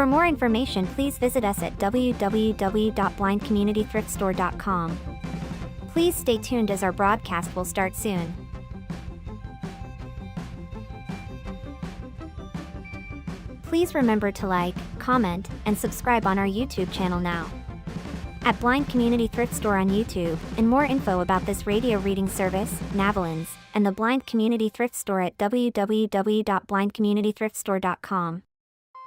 For more information, please visit us at www.blindcommunitythriftstore.com. Please stay tuned as our broadcast will start soon. Please remember to like, comment, and subscribe on our YouTube channel now. At Blind Community Thrift Store on YouTube, and more info about this radio reading service, Navalins, and the Blind Community Thrift Store at www.blindcommunitythriftstore.com.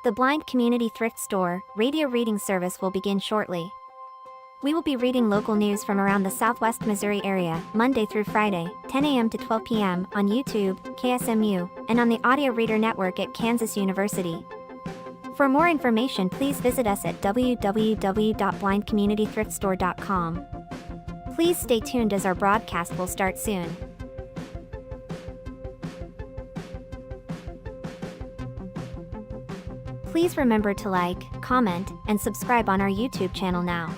The Blind Community Thrift Store radio reading service will begin shortly. We will be reading local news from around the Southwest Missouri area, Monday through Friday, 10 a.m. to 12 p.m. on YouTube, KSMU, and on the Audio Reader Network at Kansas University. For more information, please visit us at www.blindcommunitythriftstore.com. Please stay tuned as our broadcast will start soon. Please remember to like, comment, and subscribe on our YouTube channel now.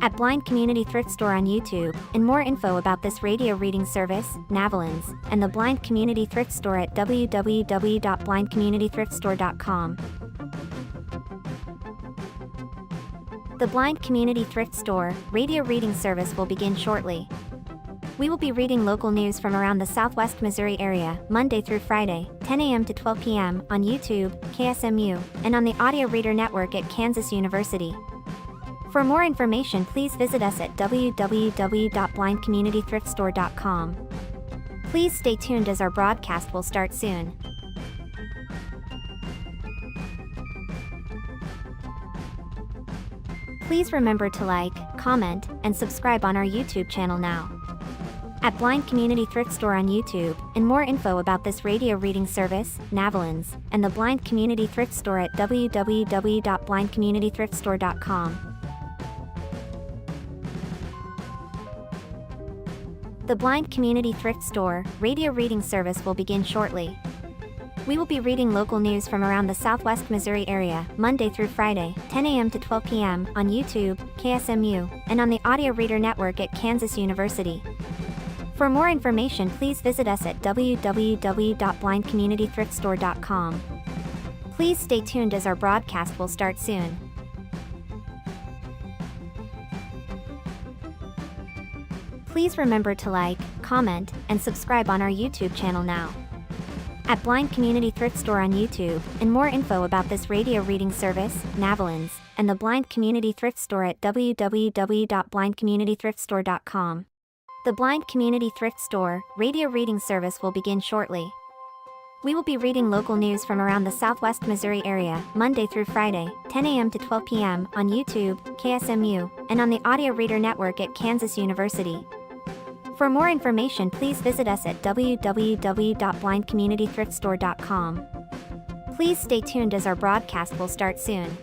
At Blind Community Thrift Store on YouTube, and more info about this radio reading service, Navalins, and the Blind Community Thrift Store at www.blindcommunitythriftstore.com. The Blind Community Thrift Store radio reading service will begin shortly. We will be reading local news from around the Southwest Missouri area, Monday through Friday, 10 a.m. to 12 p.m. on YouTube, KSMU, and on the Audio Reader Network at Kansas University. For more information, please visit us at www.blindcommunitythriftstore.com. Please stay tuned as our broadcast will start soon. Please remember to like, comment, and subscribe on our YouTube channel now. At Blind Community Thrift Store on YouTube, and more info about this radio reading service, Navalins, and the Blind Community Thrift Store at www.blindcommunitythriftstore.com. The Blind Community Thrift Store radio reading service will begin shortly. We will be reading local news from around the Southwest Missouri area, Monday through Friday, 10 a.m. to 12 p.m. on YouTube, KSMU, and on the Audio Reader Network at Kansas University. For more information, please visit us at www.blindcommunitythriftstore.com. Please stay tuned as our broadcast will start soon. Please remember to like, comment, and subscribe on our YouTube channel now. At Blind Community Thrift Store on YouTube, and more info about this radio reading service, Navalins, and the Blind Community Thrift Store at www.blindcommunitythriftstore.com. The Blind Community Thrift Store radio reading service will begin shortly. We will be reading local news from around the Southwest Missouri area, Monday through Friday, 10 a.m. to 12 p.m. on YouTube, KSMU, and on the Audio Reader Network at Kansas University. For more information, please visit us at www.blindcommunitythriftstore.com. Please stay tuned as our broadcast will start soon.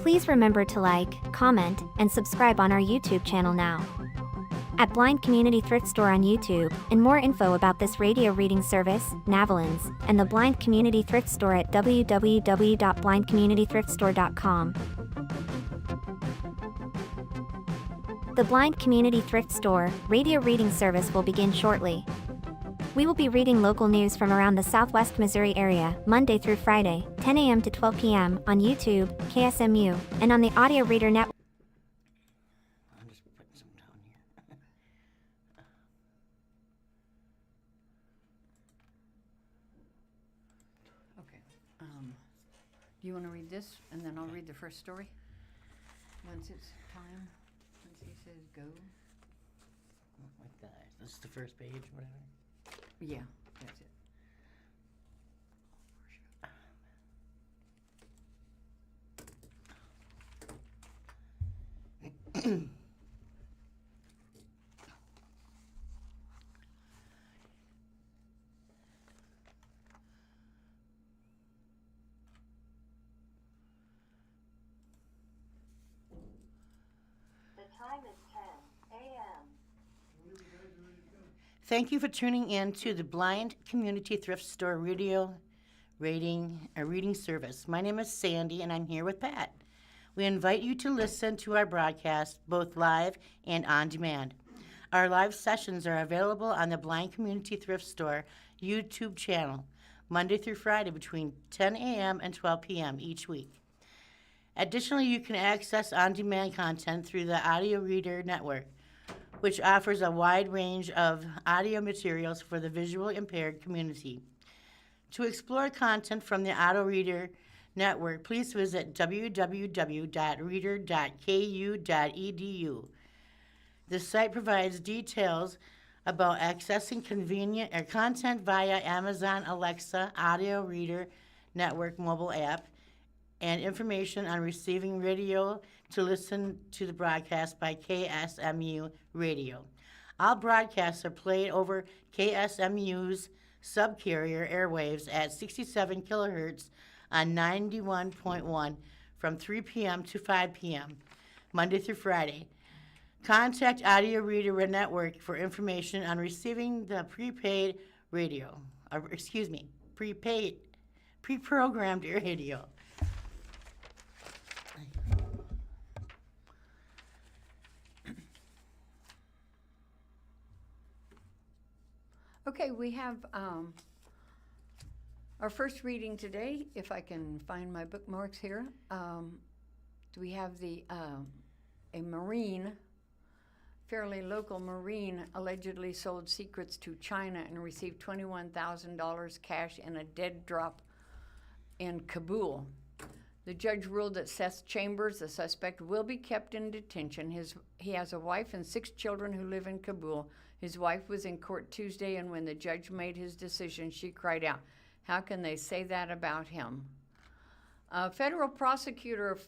Please remember to like, comment, and subscribe on our YouTube channel now. At Blind Community Thrift Store on YouTube, and more info about this radio reading service, Navalins, and the Blind Community Thrift Store at www.blindcommunitythriftstore.com. The Blind Community Thrift Store radio reading service will begin shortly. We will be reading local news from around the Southwest Missouri area, Monday through Friday, 10 a.m. to 12 p.m. on YouTube, KSMU, and on the Audio Reader Network. I'm just putting some down here. Okay. Do you want to read this, and then I'll read the first story? Once it's time, once he says go. Like that. This is the first page, whatever. Yeah, that's it. Time is 10 a.m. Thank you for tuning in to the Blind Community Thrift Store radio reading service. My name is Sandy, and I'm here with Pat. We invite you to listen to our broadcast both live and on demand. Our live sessions are available on the Blind Community Thrift Store YouTube channel, Monday through Friday between 10 a.m. and 12 p.m. each week. Additionally, you can access on-demand content through the Audio Reader Network, which offers a wide range of audio materials for the visually impaired community. To explore content from the Audio Reader Network, please visit www.reader.ku.edu. The site provides details about accessing convenient content via Amazon Alexa Audio Reader Network mobile app and information on receiving radio to listen to the broadcast by KSMU Radio. All broadcasts are played over KSMU's subcarrier airwaves at 67 kilohertz on 91.1 from 3 p.m. to 5 p.m., Monday through Friday. Contact Audio Reader Network for information on receiving the pre-programmed radio. Okay, we have our first reading today, if I can find my bookmarks here. We have a Marine, fairly local Marine, allegedly sold secrets to China and received $21,000 cash in a dead drop in Kabul. The judge ruled that Seth Chambers, the suspect, will be kept in detention. He has a wife and 6 children who live in Kabul. His wife was in court Tuesday, and when the judge made his decision, she cried out, "How can they say that about him?" A federal prosecutor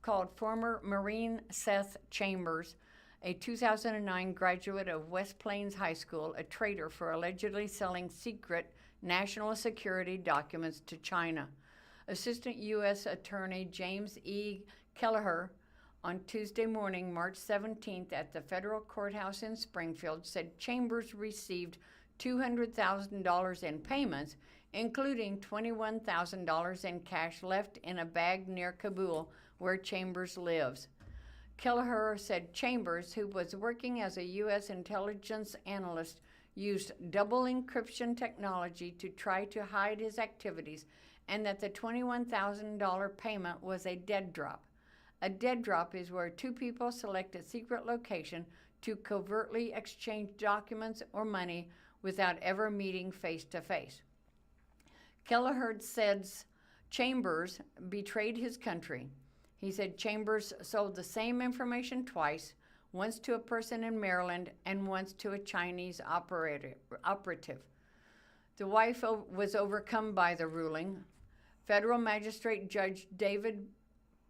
called former Marine Seth Chambers, a 2009 graduate of West Plains High School, a traitor for allegedly selling secret national security documents to China. Assistant U.S. Attorney James E. Kelleher on Tuesday morning, March 17th, at the federal courthouse in Springfield, said Chambers received $200,000 in payments, including $21,000 in cash left in a bag near Kabul, where Chambers lives. Kelleher said Chambers, who was working as a U.S. intelligence analyst, used double encryption technology to try to hide his activities, and that the $21,000 payment was a dead drop. A dead drop is where 2 people select a secret location to covertly exchange documents or money without ever meeting face to face. Kelleher says Chambers betrayed his country. He said Chambers sold the same information twice, once to a person in Maryland and once to a Chinese operative. The wife was overcome by the ruling. Federal Magistrate Judge David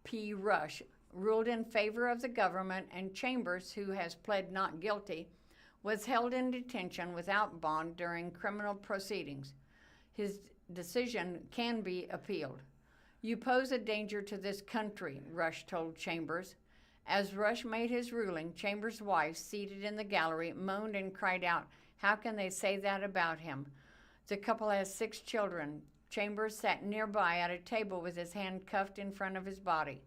P. Rush ruled in favor of the government, and Chambers, who has pled not guilty, was held in detention without bond during criminal proceedings. His decision can be appealed. "You pose a danger to this country," Rush told Chambers. As Rush made his ruling, Chambers' wife, seated in the gallery, moaned and cried out, "How can they say that about him?" The couple has 6 children. Chambers sat nearby at a table with his hand cuffed in front of his body.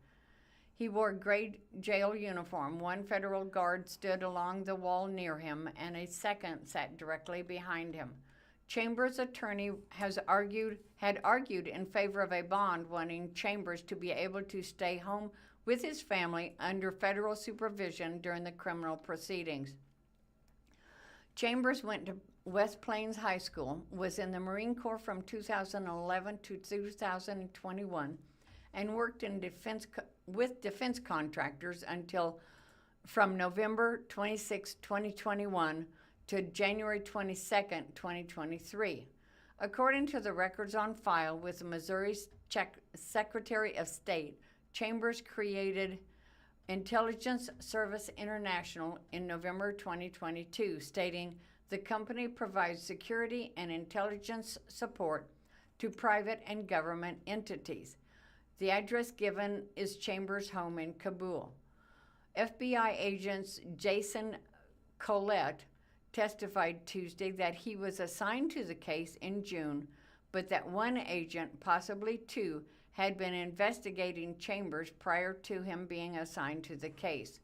He wore a gray jail uniform. 1 federal guard stood along the wall near him, and a second sat directly behind him. Chambers' attorney had argued in favor of a bond, wanting Chambers to be able to stay home with his family under federal supervision during the criminal proceedings. Chambers went to West Plains High School, was in the Marine Corps from 2011 to 2021, and worked with defense contractors from November 26, 2021 to January 22, 2023. According to the records on file with the Missouri Secretary of State, Chambers created Intelligence Service International in November 2022, stating the company provides security and intelligence support to private and government entities. The address given is Chambers' home in Kabul. FBI agents Jason Collette testified Tuesday that he was assigned to the case in June, but that 1 agent, possibly 2, had been investigating Chambers prior to him being assigned to the case.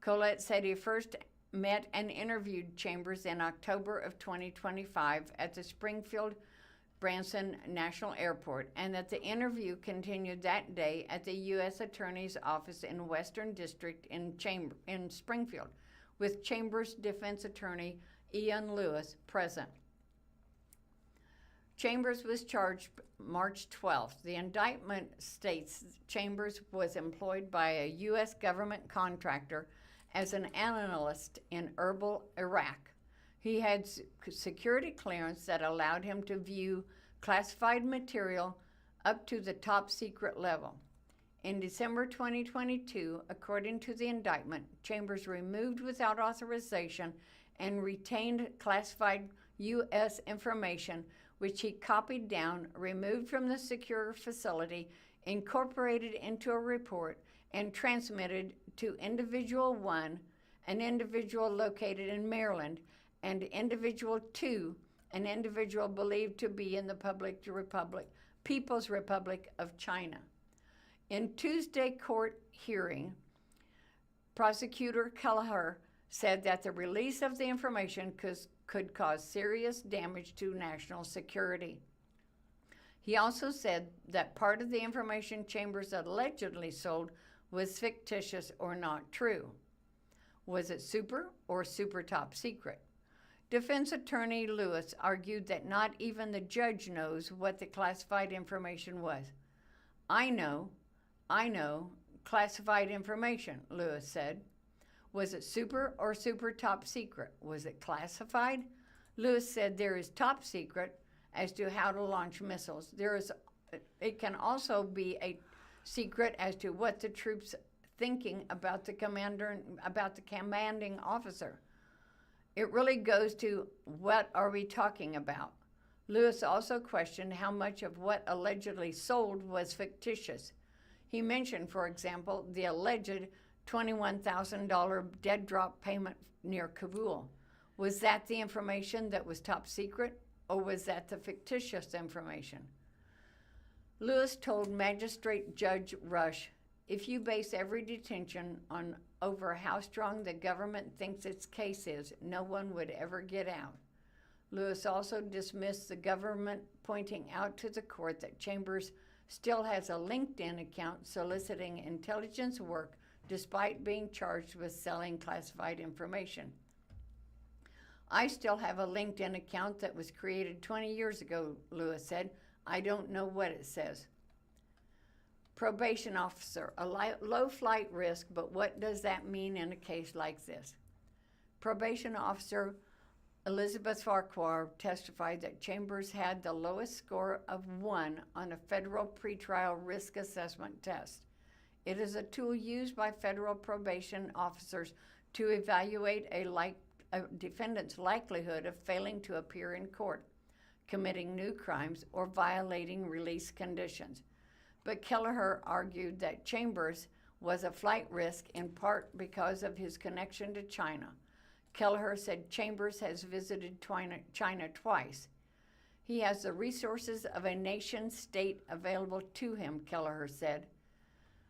Collette said he first met and interviewed Chambers in October of 2025 at the Springfield Branson National Airport, and that the interview continued that day at the U.S. Attorney's Office in Western District in Springfield, with Chambers' defense attorney Ian Lewis present. Chambers was charged March 12th. The indictment states Chambers was employed by a U.S. government contractor as an analyst in Erbil, Iraq. He had security clearance that allowed him to view classified material up to the top secret level. In December 2022, according to the indictment, Chambers removed without authorization and retained classified U.S. information, which he copied down, removed from the secure facility, incorporated into a report, and transmitted to Individual 1, an individual located in Maryland, and Individual 2, an individual believed to be in the People's Republic of China. In Tuesday court hearing, Prosecutor Kelleher said that the release of the information could cause serious damage to national security. He also said that part of the information Chambers allegedly sold was fictitious or not true. Was it super or super top secret? Defense attorney Lewis argued that not even the judge knows what the classified information was. I know, classified information, Lewis said. Was it super or super top secret? Was it classified? Lewis said there is top secret as to how to launch missiles. It can also be a secret as to what the troops thinking about the commanding officer. It really goes to what are we talking about. Lewis also questioned how much of what allegedly sold was fictitious. He mentioned, for example, the alleged $21,000 dead drop payment near Kabul. Was that the information that was top secret, or was that the fictitious information? Lewis told Magistrate Judge Rush, if you base every detention on over how strong the government thinks its case is, no one would ever get out. Lewis also dismissed the government, pointing out to the court that Chambers still has a LinkedIn account soliciting intelligence work despite being charged with selling classified information. I still have a LinkedIn account that was created 20 years ago, Lewis said. I don't know what it says. Probation officer, a low flight risk, but what does that mean in a case like this? Probation officer Elizabeth Farquhar testified that Chambers had the lowest score of 1 on a federal pretrial risk assessment test. It is a tool used by federal probation officers to evaluate a defendant's likelihood of failing to appear in court, committing new crimes, or violating release conditions. But Kelleher argued that Chambers was a flight risk in part because of his connection to China. Kelleher said Chambers has visited China twice. He has the resources of a nation-state available to him, Kelleher said.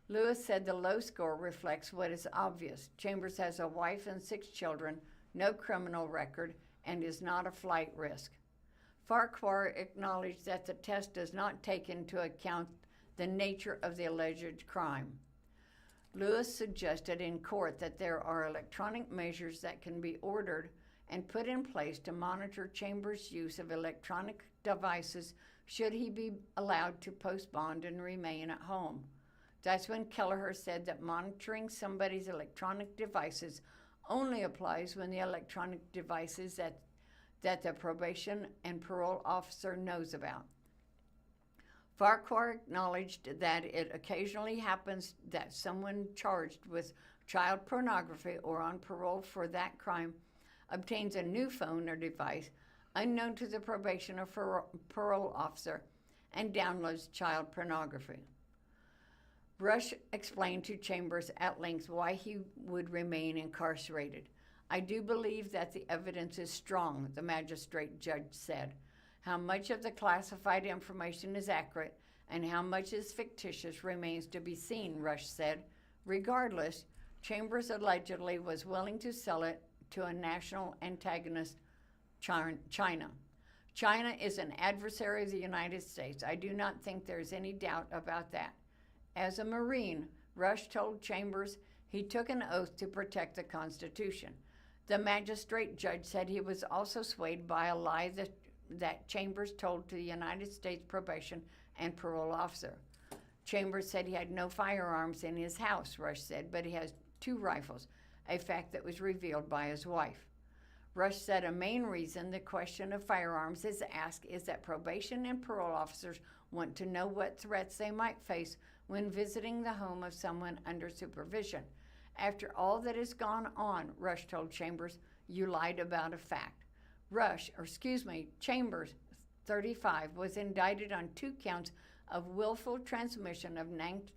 Lewis said the low score reflects what is obvious. Chambers has a wife and 6 children, no criminal record, and is not a flight risk. Farquhar acknowledged that the test does not take into account the nature of the alleged crime. Lewis suggested in court that there are electronic measures that can be ordered and put in place to monitor Chambers' use of electronic devices should he be allowed to post bond and remain at home. That's when Kelleher said that monitoring somebody's electronic devices only applies when the electronic devices that the probation and parole officer knows about. Farquhar acknowledged that it occasionally happens that someone charged with child pornography or on parole for that crime obtains a new phone or device unknown to the probation or parole officer and downloads child pornography. Rush explained to Chambers at length why he would remain incarcerated. I do believe that the evidence is strong, the magistrate judge said. How much of the classified information is accurate and how much is fictitious remains to be seen, Rush said. Regardless, Chambers allegedly was willing to sell it to a national antagonist, China. China is an adversary of the United States. I do not think there's any doubt about that. As a Marine, Rush told Chambers he took an oath to protect the Constitution. The magistrate judge said he was also swayed by a lie that Chambers told to the United States probation and parole officer. Chambers said he had no firearms in his house, Rush said, but he has 2 rifles, a fact that was revealed by his wife. Rush said a main reason the question of firearms is asked is that probation and parole officers want to know what threats they might face when visiting the home of someone under supervision. After all that has gone on, Rush told Chambers, you lied about a fact. Chambers, 35, was indicted on 2 counts of willful transmission of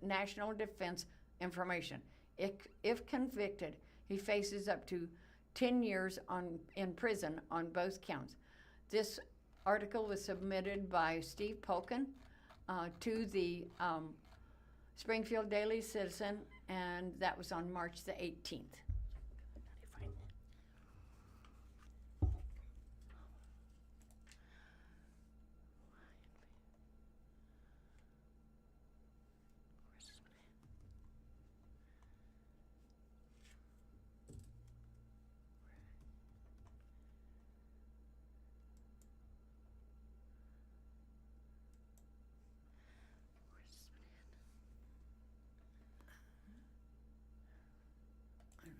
national defense information. If convicted, he faces up to 10 years in prison on both counts. This article was submitted by Steve Polkin to the Springfield Daily Citizen, and that was on March the 18th.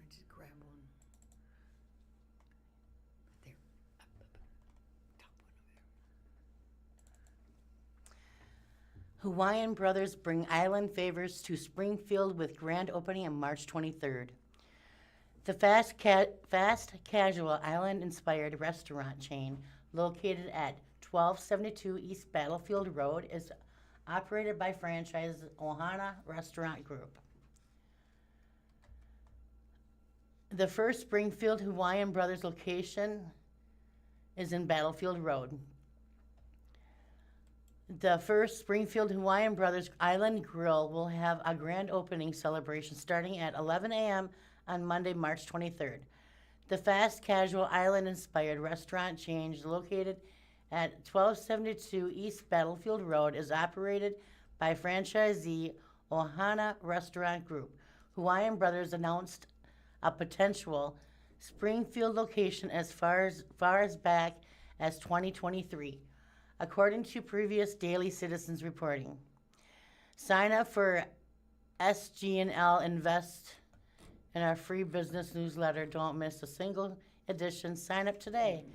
Just grab one. There. Up. Top one over there. Hawaiian Brothers bring island favors to Springfield with grand opening on March 23rd. The fast casual island-inspired restaurant chain located at 1272 East Battlefield Road is operated by franchise Ohana Restaurant Group. The first Springfield Hawaiian Brothers location is in Battlefield Road. The first Springfield Hawaiian Brothers Island Grill will have a grand opening celebration starting at 11 a.m. on Monday, March 23rd. The fast casual island-inspired restaurant chain located at 1272 East Battlefield Road is operated by franchisee Ohana Restaurant Group. Hawaiian Brothers announced a potential Springfield location as far as back as 2023, according to previous Daily Citizens reporting. Sign up for SG&L Invest in our free business newsletter. Don't miss a single edition. Sign up today.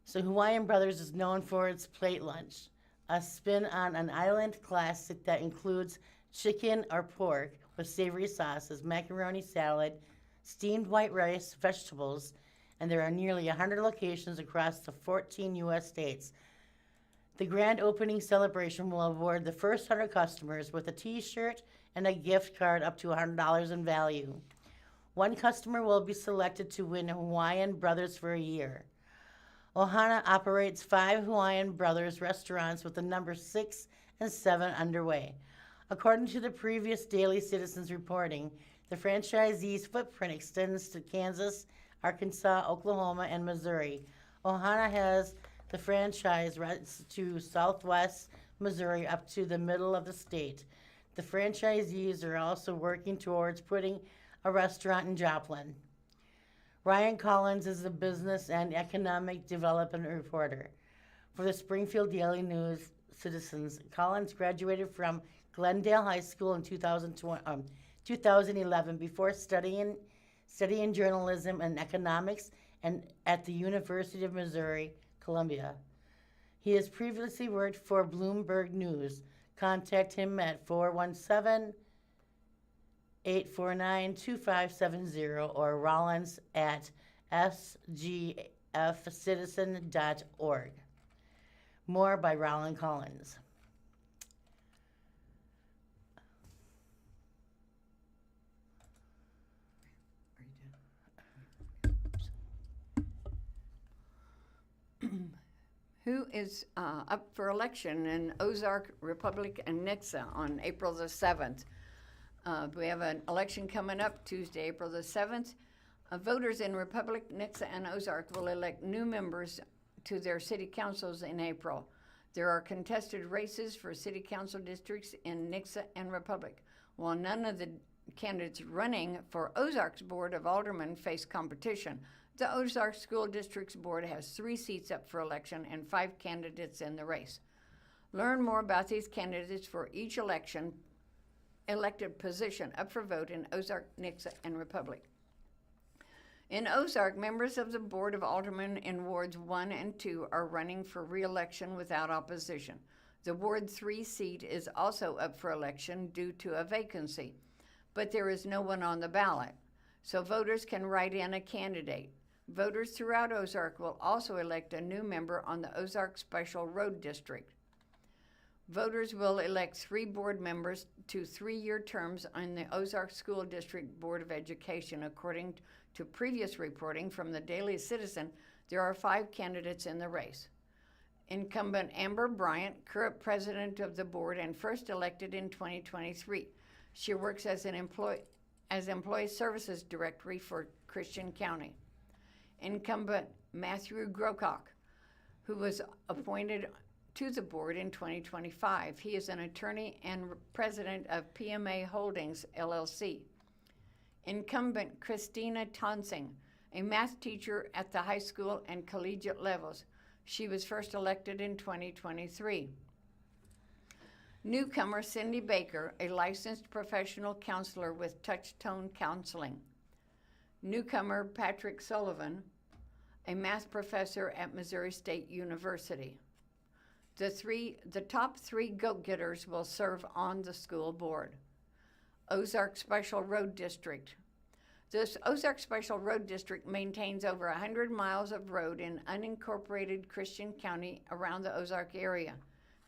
So Hawaiian Brothers is known for its plate lunch, a spin on an island classic that includes chicken or pork with savory sauces, macaroni salad, steamed white rice, vegetables, and there are nearly 100 locations across the 14 U.S. states. The grand opening celebration will award the first 100 customers with a t-shirt and a gift card up to $100 in value. One customer will be selected to win Hawaiian Brothers for a year. Ohana operates 5 Hawaiian Brothers restaurants with the number 6 and 7 underway. According to the previous Daily Citizens reporting, the franchisee's footprint extends to Kansas, Arkansas, Oklahoma, and Missouri. Ohana has the franchise rights to Southwest Missouri up to the middle of the state. The franchisees are also working towards putting a restaurant in Joplin. Ryan Collins is a business and economic development reporter for the Springfield Daily Citizen. Collins graduated from Glendale High School in 2011 before studying journalism and economics and at the University of Missouri, Columbia. He has previously worked for Bloomberg News. Contact him at 417-849-2570 or Rollins at sgfcitizen.org. More by Rollin Collins. Who is up for election in Ozark, Republic, and Nixa on April the 7th? We have an election coming up Tuesday, April the 7th. Voters in Republic, Nixa, and Ozark will elect new members to their city councils in April. There are contested races for city council districts in Nixa and Republic. While none of the candidates running for Ozarks Board of Aldermen face competition, the Ozarks School District's board has 3 seats up for election and 5 candidates in the race. Learn more about these candidates for each elected position up for vote in Ozark, Nixa, and Republic. In Ozark, members of the Board of Aldermen in Wards 1 and 2 are running for re-election without opposition. The Ward 3 seat is also up for election due to a vacancy, but there is no one on the ballot, so voters can write in a candidate. Voters throughout Ozark will also elect a new member on the Ozark Special Road District. Voters will elect 3 board members to 3-year terms on the Ozark School District Board of Education. According to previous reporting from the Daily Citizen, there are 5 candidates in the race. Incumbent Amber Bryant, current president of the board and first elected in 2023. She works as an Employee Services Director for Christian County. Incumbent Matthew Grocock, who was appointed to the board in 2025. He is an attorney and president of PMA Holdings, LLC. Incumbent Christina Tonsing, a math teacher at the high school and collegiate levels. She was first elected in 2023. Newcomer Cindy Baker, a licensed professional counselor with Touchtone Counseling. Newcomer Patrick Sullivan, a math professor at Missouri State University. The top 3 go-getters will serve on the school board. Ozark Special Road District. This Ozark Special Road District maintains over 100 miles of road in unincorporated Christian County around the Ozark area.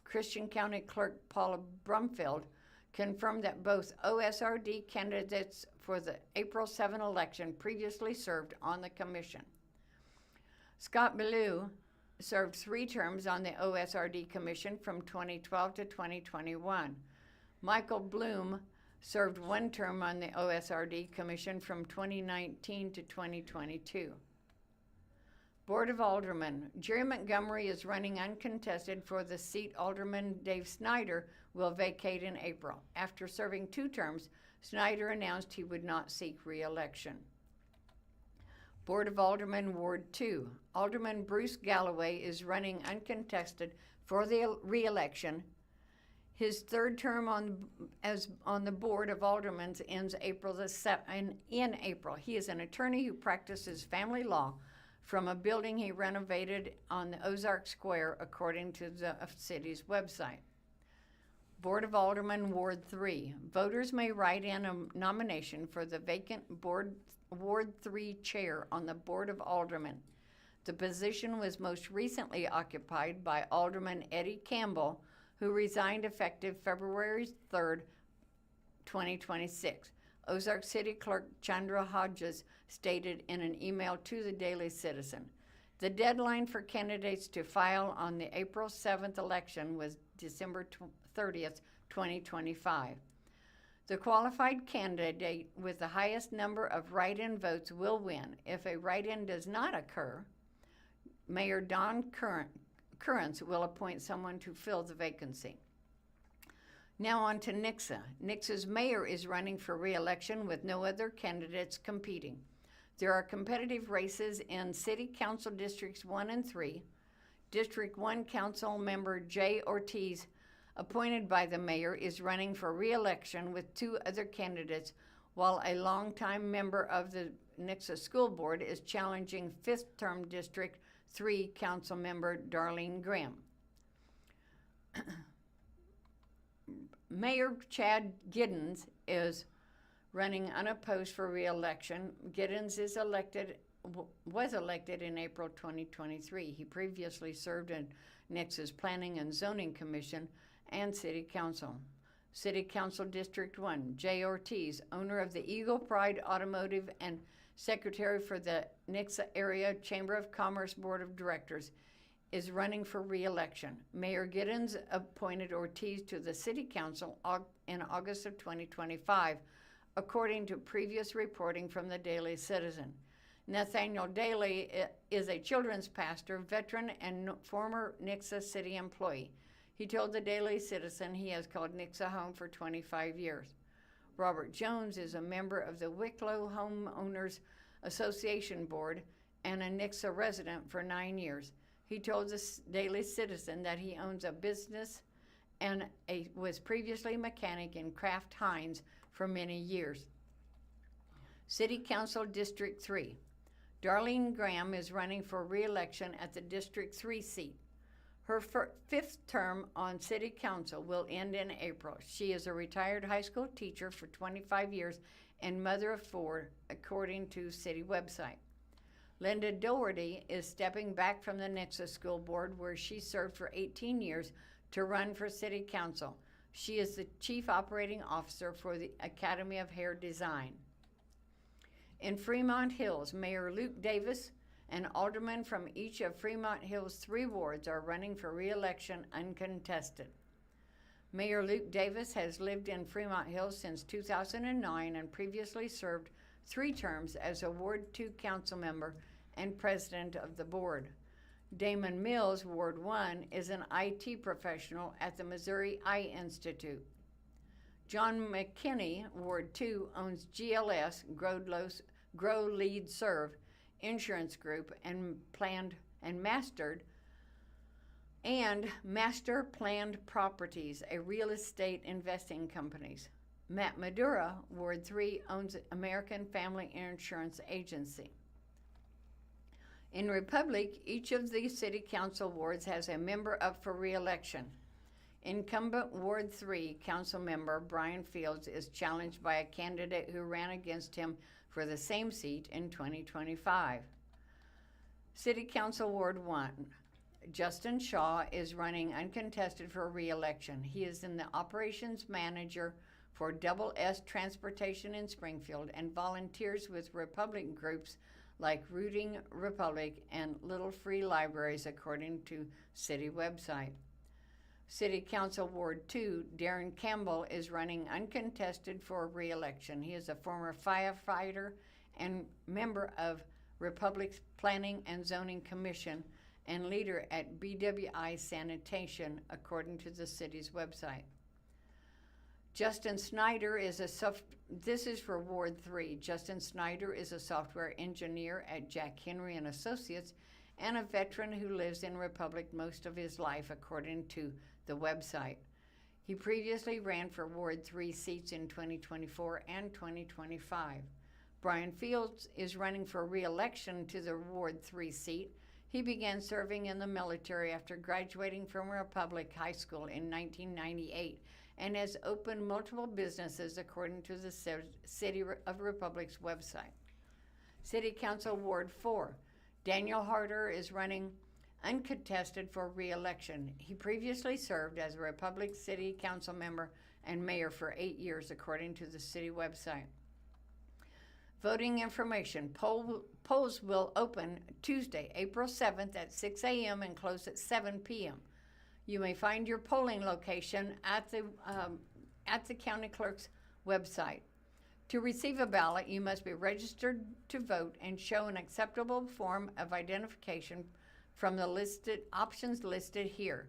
Christian County Clerk Paula Brumfield confirmed that both OSRD candidates for the April 7 election previously served on the commission. Scott Ballou served 3 terms on the OSRD Commission from 2012 to 2021. Michael Bloom served 1 term on the OSRD Commission from 2019 to 2022. Board of Aldermen. Jerry Montgomery is running uncontested for the seat Alderman Dave Snyder will vacate in April. After serving 2 terms, Snyder announced he would not seek re-election. Board of Aldermen, Ward 2. Alderman Bruce Galloway is running uncontested for the re-election. His 3rd term on the Board of Aldermen ends in April. He is an attorney who practices family law from a building he renovated on the Ozark Square, according to the city's website. Board of Aldermen, Ward 3. Voters may write in a nomination for the vacant Ward 3 chair on the Board of Aldermen. The position was most recently occupied by Alderman Eddie Campbell, who resigned effective February 3rd, 2026. Ozark City Clerk Chandra Hodges stated in an email to the Daily Citizen. The deadline for candidates to file on the April 7th election was December 30th, 2025. The qualified candidate with the highest number of write-in votes will win. If a write-in does not occur, Mayor Don Currence will appoint someone to fill the vacancy. Now on to Nixa. Nixa's mayor is running for re-election with no other candidates competing. There are competitive races in City Council Districts 1 and 3. District 1 Council Member Jay Ortiz, appointed by the mayor, is running for re-election with 2 other candidates, while a longtime member of the Nixa School Board is challenging 5th term District 3 Council Member Darlene Graham. Mayor Chad Giddens is running unopposed for re-election. Giddens was elected in April 2023. He previously served in Nixa's Planning and Zoning Commission and City Council. City Council District 1, Jay Ortiz, owner of the Eagle Pride Automotive and secretary for the Nixa Area Chamber of Commerce Board of Directors, is running for re-election. Mayor Giddens appointed Ortiz to the City Council in August of 2025, according to previous reporting from the Daily Citizen. Nathaniel Daly is a children's pastor, veteran, and former Nixa city employee. He told the Daily Citizen he has called Nixa home for 25 years. Robert Jones is a member of the Wicklow Homeowners Association Board and a Nixa resident for 9 years. He told the Daily Citizen that he owns a business and was previously mechanic in Kraft Heinz for many years. City Council District 3. Darlene Graham is running for re-election at the District 3 seat. Her fifth term on City Council will end in April. She is a retired high school teacher for 25 years and mother of 4, according to city website. Linda Doherty is stepping back from the Nixa School Board, where she served for 18 years, to run for City Council. She is the Chief Operating Officer for the Academy of Hair Design. In Fremont Hills, Mayor Luke Davis and aldermen from each of Fremont Hills' 3 wards are running for re-election uncontested. Mayor Luke Davis has lived in Fremont Hills since 2009 and previously served 3 terms as a Ward 2 council member and president of the board. Damon Mills, Ward 1, is an IT professional at the Missouri Eye Institute. John McKinney, Ward 2, owns GLS, Grow Lead Serve Insurance Group and Master Planned Properties, a real estate investing company. Matt Madura, Ward 3, owns American Family Insurance Agency. In Republic, each of the City Council wards has a member up for re-election. Incumbent Ward 3 Council member Brian Fields is challenged by a candidate who ran against him for the same seat in 2025. City Council Ward 1, Justin Shaw is running uncontested for re-election. He is the operations manager for Double S Transportation in Springfield and volunteers with Republic groups like Rooting Republic and Little Free Libraries, according to city website. City Council Ward 2, Darren Campbell is running uncontested for re-election. He is a former firefighter and member of Republic's Planning and Zoning Commission and leader at BWI Sanitation, according to the city's website. Justin Snyder is this is for Ward 3. Justin Snyder is a software engineer at Jack Henry and Associates and a veteran who lives in Republic most of his life, according to the website. He previously ran for Ward 3 seats in 2024 and 2025. Brian Fields is running for re-election to the Ward 3 seat. He began serving in the military after graduating from Republic High School in 1998 and has opened multiple businesses, according to the City of Republic's website. City Council Ward 4, Daniel Harder is running uncontested for re-election. He previously served as a Republic City Council member and mayor for 8 years, according to the city website. Voting information. Polls will open Tuesday, April 7th at 6 a.m. and close at 7 p.m. You may find your polling location at the county clerk's website. To receive a ballot, you must be registered to vote and show an acceptable form of identification from the options listed here.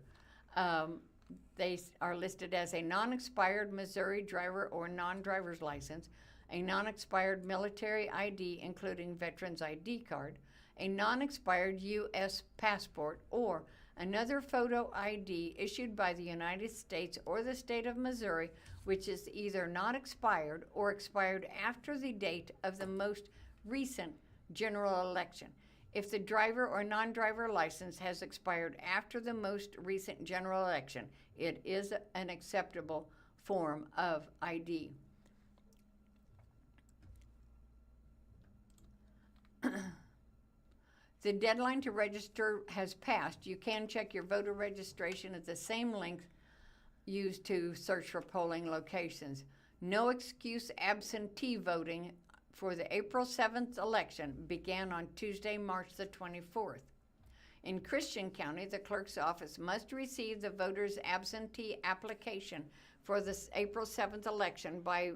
They are listed as a non-expired Missouri driver or non-driver's license, a non-expired military ID, including veteran's ID card, a non-expired U.S. passport, or another photo ID issued by the United States or the state of Missouri, which is either not expired or expired after the date of the most recent general election. If the driver or non-driver license has expired after the most recent general election, it is an acceptable form of ID. The deadline to register has passed. You can check your voter registration at the same link used to search for polling locations. No excuse absentee voting for the April 7th election began on Tuesday, March the 24th. In Christian County, the clerk's office must receive the voter's absentee application for the April 7th election by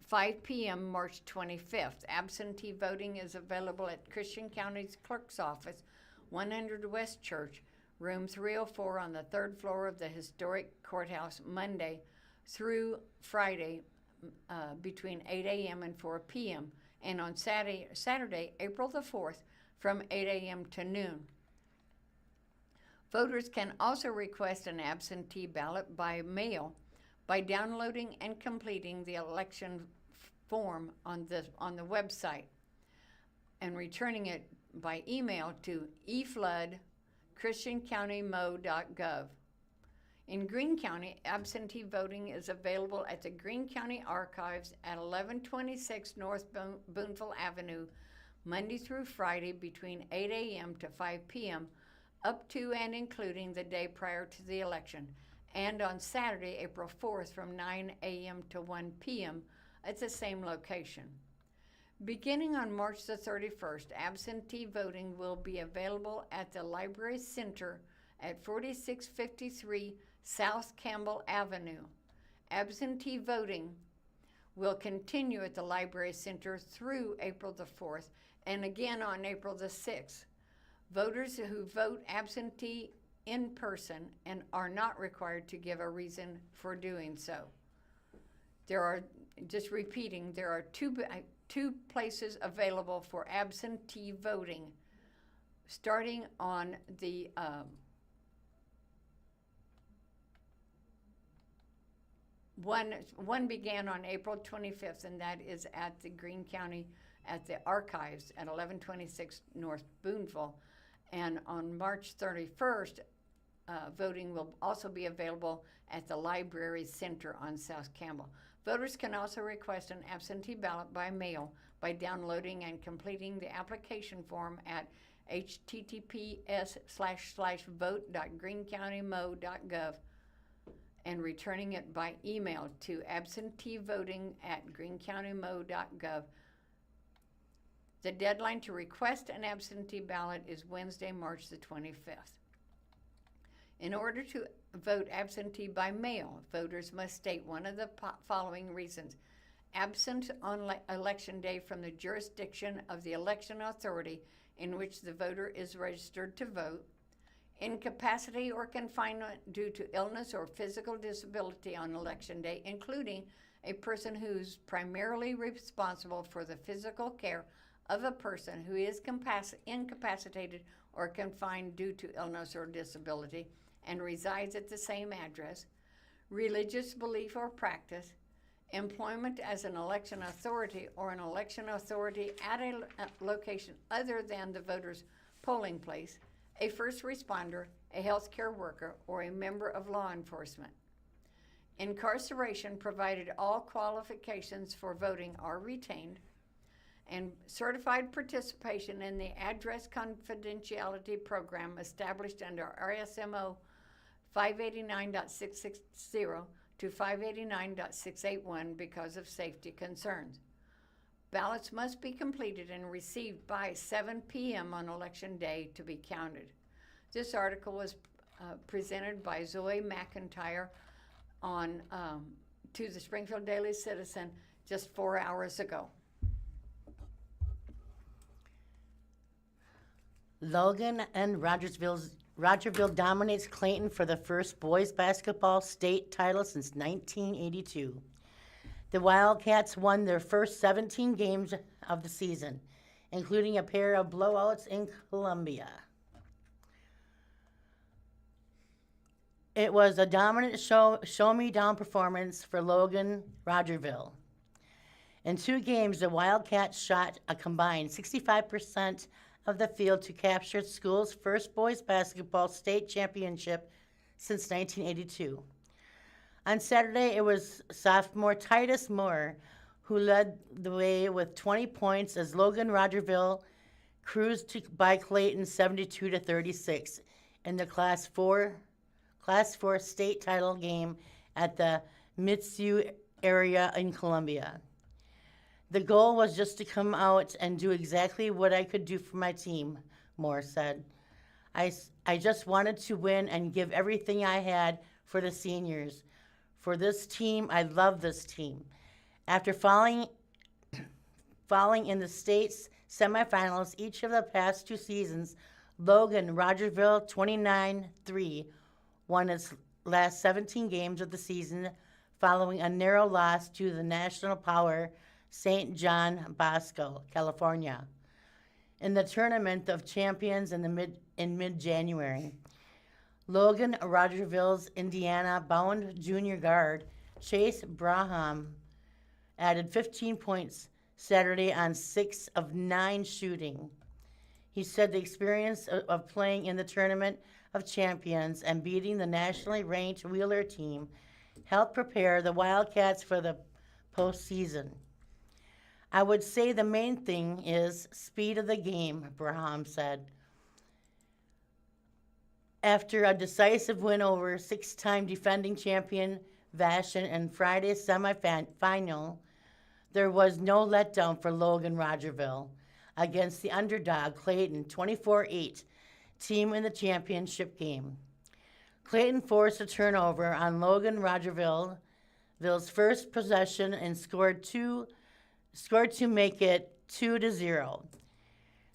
5 p.m. March 25th. Absentee voting is available at Christian County's clerk's office, 100 West Church, room 304 on the third floor of the historic courthouse, Monday through Friday between 8 a.m. and 4 p.m. and on Saturday, April the 4th, from 8 a.m. to noon. Voters can also request an absentee ballot by mail by downloading and completing the election form on the website and returning it by email to eflood@christiancountymo.gov. In Greene County, absentee voting is available at the Greene County Archives at 1126 North Boonville Avenue, Monday through Friday between 8 a.m. to 5 p.m., up to and including the day prior to the election, and on Saturday, April 4th, from 9 a.m. to 1 p.m. at the same location. Beginning on March the 31st, absentee voting will be available at the Library Center at 4653 South Campbell Avenue. Absentee voting will continue at the Library Center through April the 4th and again on April the 6th. Voters who vote absentee in person and are not required to give a reason for doing so. There are two places available for absentee voting, starting on the one began on April 25th, and that is at the Greene County at the Archives at 1126 North Boonville. And on March 31st, voting will also be available at the Library Center on South Campbell. Voters can also request an absentee ballot by mail by downloading and completing the application form at https://vote.greenecountymo.gov and returning it by email to absenteevoting@greenecountymo.gov. The deadline to request an absentee ballot is Wednesday, March the 25th. In order to vote absentee by mail, voters must state one of the following reasons: absent on election day from the jurisdiction of the election authority in which the voter is registered to vote, incapacity or confinement due to illness or physical disability on election day, including a person who's primarily responsible for the physical care of a person who is incapacitated or confined due to illness or disability and resides at the same address, religious belief or practice, employment as an election authority or an election authority at a location other than the voter's polling place, a first responder, a healthcare worker, or a member of law enforcement. Incarceration, provided all qualifications for voting are retained, and certified participation in the address confidentiality program established under RSMO 589.660 to 589.681 because of safety concerns. Ballots must be completed and received by 7 p.m. on Election Day to be counted. This article was presented by Zoe McIntyre to the Springfield Daily Citizen just 4 hours ago. Logan and Rogerville dominates Clayton for the first boys basketball state title since 1982. The Wildcats won their first 17 games of the season, including a pair of blowouts in Columbia. It was a dominant show-me-down performance for Logan Rogerville. In 2 games, the Wildcats shot a combined 65% of the field to capture the school's first boys basketball state championship since 1982. On Saturday, it was sophomore Titus Moore who led the way with 20 points as Logan Rogerville cruised by Clayton 72-36 in the Class 4 state title game at the Mitsue area in Columbia. The goal was just to come out and do exactly what I could do for my team, Moore said. I just wanted to win and give everything I had for the seniors. For this team, I love this team. After falling in the state's semifinals each of the past 2 seasons, Logan Rogersville 29-3 won its last 17 games of the season following a narrow loss to the national power St. John Bosco, California, in the Tournament of Champions in mid-January. Logan Rogersville's Indiana-bound junior guard Chase Braham added 15 points Saturday on 6 of 9 shooting. He said the experience of playing in the Tournament of Champions and beating the nationally ranked Wheeler team helped prepare the Wildcats for the postseason. I would say the main thing is speed of the game, Braham said. After a decisive win over 6-time defending champion Vashon in Friday's semifinal, there was no letdown for Logan Rogersville against the underdog Clayton 24-8 team in the championship game. Clayton forced a turnover on Logan Rogersville's first possession and scored to make it 2-0.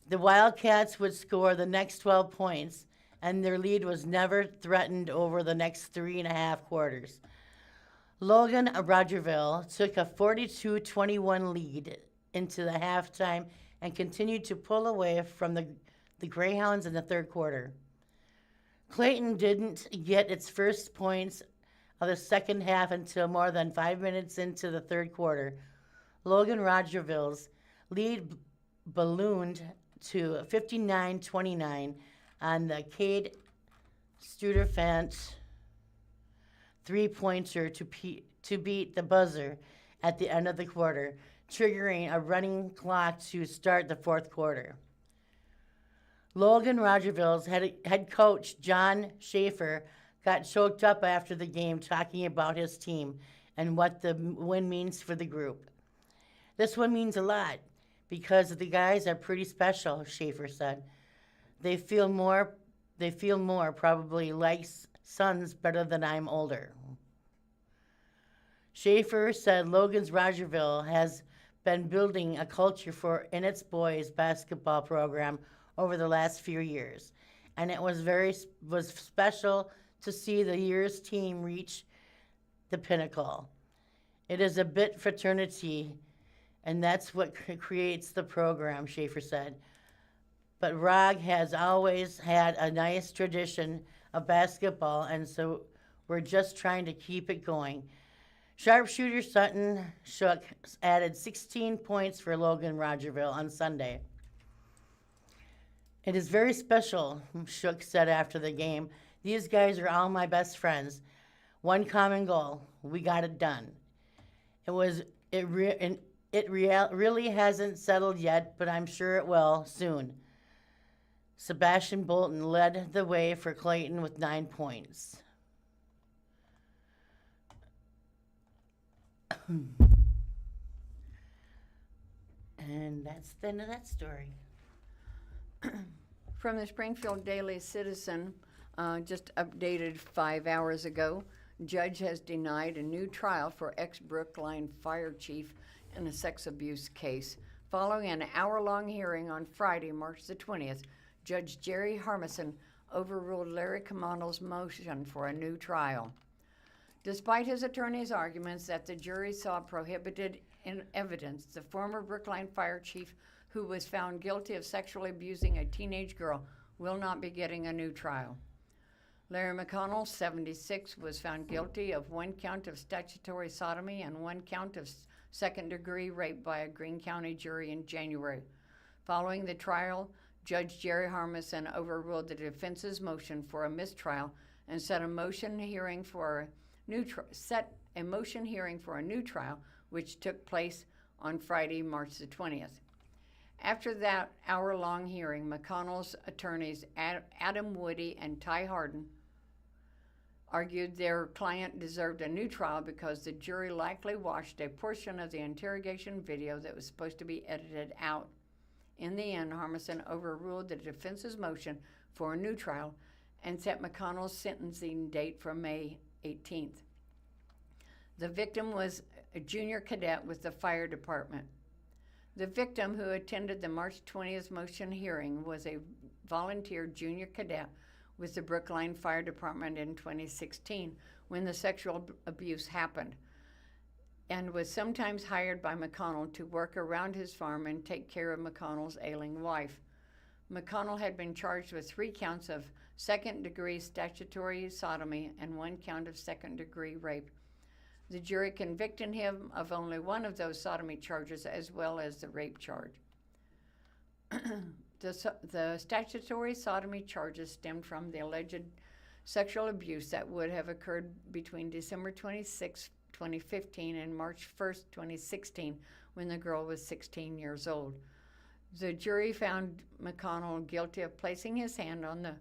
The Wildcats would score the next 12 points, and their lead was never threatened over the next 3.5 quarters. Logan Rogersville took a 42-21 lead into the halftime and continued to pull away from the Greyhounds in the third quarter. Clayton didn't get its first points of the second half until more than 5 minutes into the third quarter. Logan Rogersville's lead ballooned to 59-29 on the Cade Studerfant three-pointer to beat the buzzer at the end of the quarter, triggering a running clock to start the fourth quarter. Logan Rogersville's head coach, John Schaefer, got choked up after the game talking about his team and what the win means for the group. This one means a lot because the guys are pretty special, Schaefer said. They feel more probably like sons better than I'm older. Schaefer said Logan's Rogersville has been building a culture in its boys basketball program over the last few years, and it was special to see the year's team reach the pinnacle. It is a bit fraternity, and that's what creates the program, Schaefer said. But ROG has always had a nice tradition of basketball, and so we're just trying to keep it going. Sharpshooter Sutton Shook added 16 points for Logan Rogersville on Sunday. It is very special, Shook said after the game. These guys are all my best friends. One common goal. We got it done. It really hasn't settled yet, but I'm sure it will soon. Sebastian Bolton led the way for Clayton with 9 points. And that's the end of that story. From the Springfield Daily Citizen, just updated 5 hours ago, judge has denied a new trial for ex-Brookline fire chief in a sex abuse case. Following an hour-long hearing on Friday, March the 20th, Judge Jerry Harmison overruled Larry Camano's motion for a new trial. Despite his attorney's arguments that the jury saw prohibited evidence, the former Brookline fire chief, who was found guilty of sexually abusing a teenage girl, will not be getting a new trial. Larry McConnell, 76, was found guilty of 1 count of statutory sodomy and 1 count of second-degree rape by a Greene County jury in January. Following the trial, Judge Jerry Harmison overruled the defense's motion for a mistrial and set a motion hearing for a new trial, which took place on Friday, March the 20th. After that hour-long hearing, McConnell's attorneys Adam Woody and Ty Harden argued their client deserved a new trial because the jury likely watched a portion of the interrogation video that was supposed to be edited out. In the end, Harmison overruled the defense's motion for a new trial and set McConnell's sentencing date for May 18th. The victim was a junior cadet with the fire department. The victim, who attended the March 20th motion hearing, was a volunteer junior cadet with the Brookline Fire Department in 2016 when the sexual abuse happened, and was sometimes hired by McConnell to work around his farm and take care of McConnell's ailing wife. McConnell had been charged with 3 counts of second-degree statutory sodomy and 1 count of second-degree rape. The jury convicted him of only one of those sodomy charges as well as the rape charge. The statutory sodomy charges stemmed from the alleged sexual abuse that would have occurred between December 26, 2015 and March 1, 2016, when the girl was 16 years old. The jury found McConnell guilty of placing his hand on the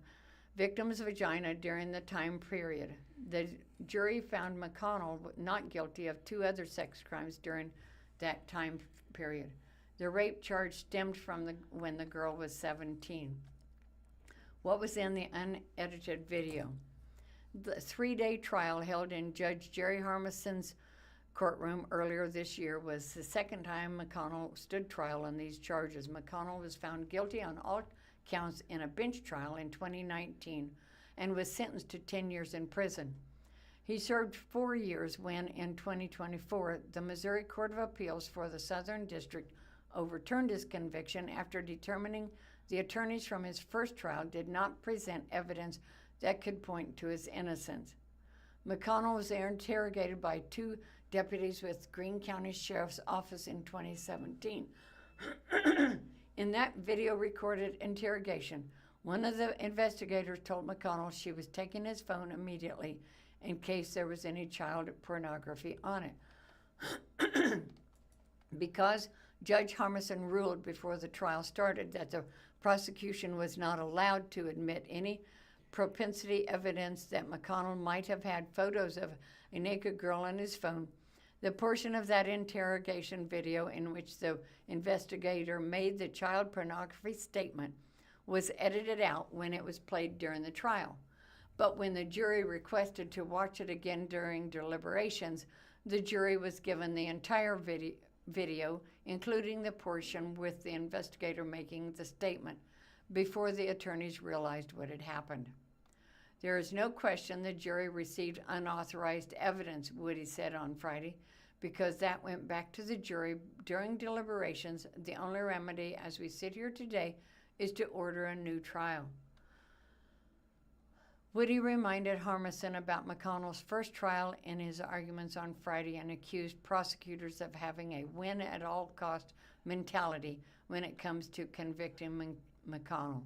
victim's vagina during the time period. The jury found McConnell not guilty of 2 other sex crimes during that time period. The rape charge stemmed from when the girl was 17. What was in the unedited video? The 3-day trial held in Judge Jerry Harmison's courtroom earlier this year was the second time McConnell stood trial on these charges. McConnell was found guilty on all counts in a bench trial in 2019 and was sentenced to 10 years in prison. He served 4 years when, in 2024, the Missouri Court of Appeals for the Southern District overturned his conviction after determining the attorneys from his first trial did not present evidence that could point to his innocence. McConnell was interrogated by 2 deputies with Greene County Sheriff's Office in 2017. In that video-recorded interrogation, one of the investigators told McConnell she was taking his phone immediately in case there was any child pornography on it. Because Judge Harmison ruled before the trial started that the prosecution was not allowed to admit any propensity evidence that McConnell might have had photos of a naked girl on his phone, the portion of that interrogation video in which the investigator made the child pornography statement was edited out when it was played during the trial. But when the jury requested to watch it again during deliberations, the jury was given the entire video, including the portion with the investigator making the statement, before the attorneys realized what had happened. There is no question the jury received unauthorized evidence, Woody said on Friday, because that went back to the jury during deliberations. The only remedy as we sit here today is to order a new trial. Woody reminded Harmison about McConnell's first trial in his arguments on Friday and accused prosecutors of having a win-at-all-cost mentality when it comes to convicting McConnell.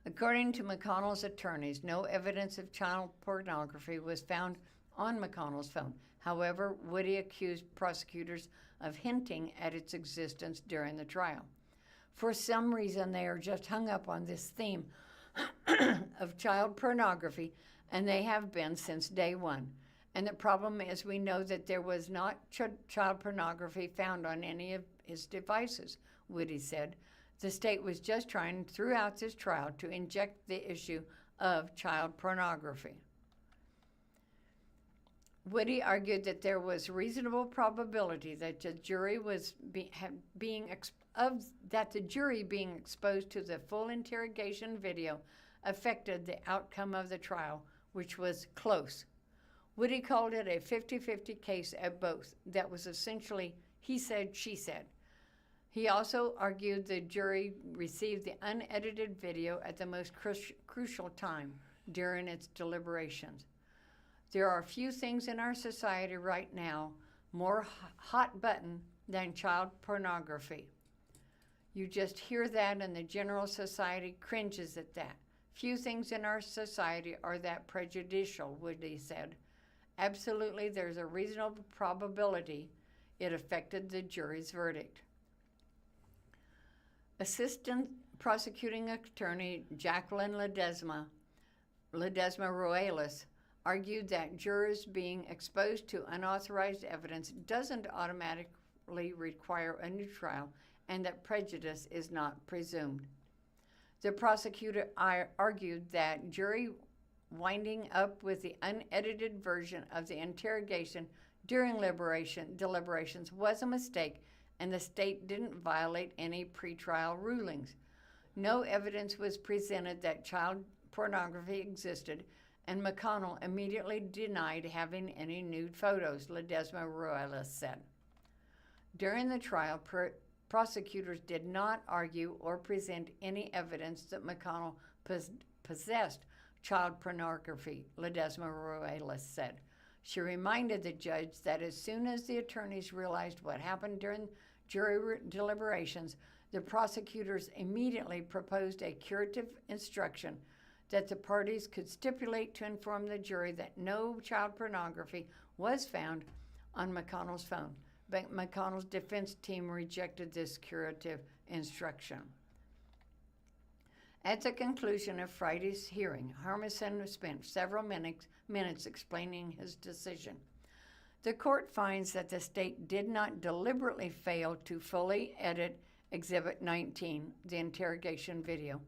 According to McConnell's attorneys, no evidence of child pornography was found on McConnell's phone. However, Woody accused prosecutors of hinting at its existence during the trial. For some reason, they are just hung up on this theme of child pornography, and they have been since day one. And the problem is we know that there was not child pornography found on any of his devices, Woody said. The state was just trying throughout this trial to inject the issue of child pornography. Woody argued that there was reasonable probability that the jury being exposed to the full interrogation video affected the outcome of the trial, which was close. Woody called it a 50-50 case at both. That was essentially he said, she said. He also argued the jury received the unedited video at the most crucial time during its deliberations. There are few things in our society right now more hot button than child pornography. You just hear that and the general society cringes at that. Few things in our society are that prejudicial, Woody said. Absolutely, there's a reasonable probability it affected the jury's verdict. Assistant Prosecuting Attorney Jacqueline Ledesma Roelis argued that jurors being exposed to unauthorized evidence doesn't automatically require a new trial, and that prejudice is not presumed. The prosecutor argued that jury winding up with the unedited version of the interrogation during deliberations was a mistake, and the state didn't violate any pretrial rulings. No evidence was presented that child pornography existed, and McConnell immediately denied having any nude photos, Ledesma Ruelas said. During the trial, prosecutors did not argue or present any evidence that McConnell possessed child pornography, Ledesma Ruelas said. She reminded the judge that as soon as the attorneys realized what happened during jury deliberations, the prosecutors immediately proposed a curative instruction that the parties could stipulate to inform the jury that no child pornography was found on McConnell's phone. But McConnell's defense team rejected this curative instruction. At the conclusion of Friday's hearing, Harmison spent several minutes explaining his decision. The court finds that the state did not deliberately fail to fully edit Exhibit 19, the interrogation video,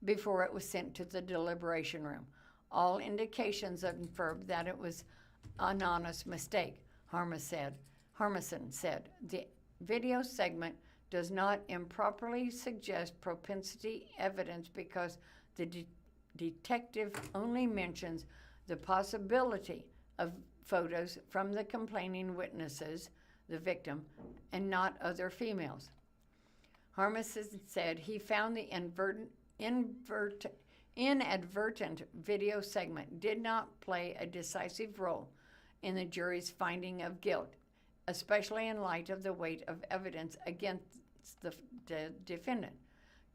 before it was sent to the deliberation room. All indications affirm that it was an honest mistake, Harmison said. The video segment does not improperly suggest propensity evidence because the detective only mentions the possibility of photos from the complaining witnesses, the victim, and not other females. Harmison said he found the inadvertent video segment did not play a decisive role in the jury's finding of guilt, especially in light of the weight of evidence against the defendant.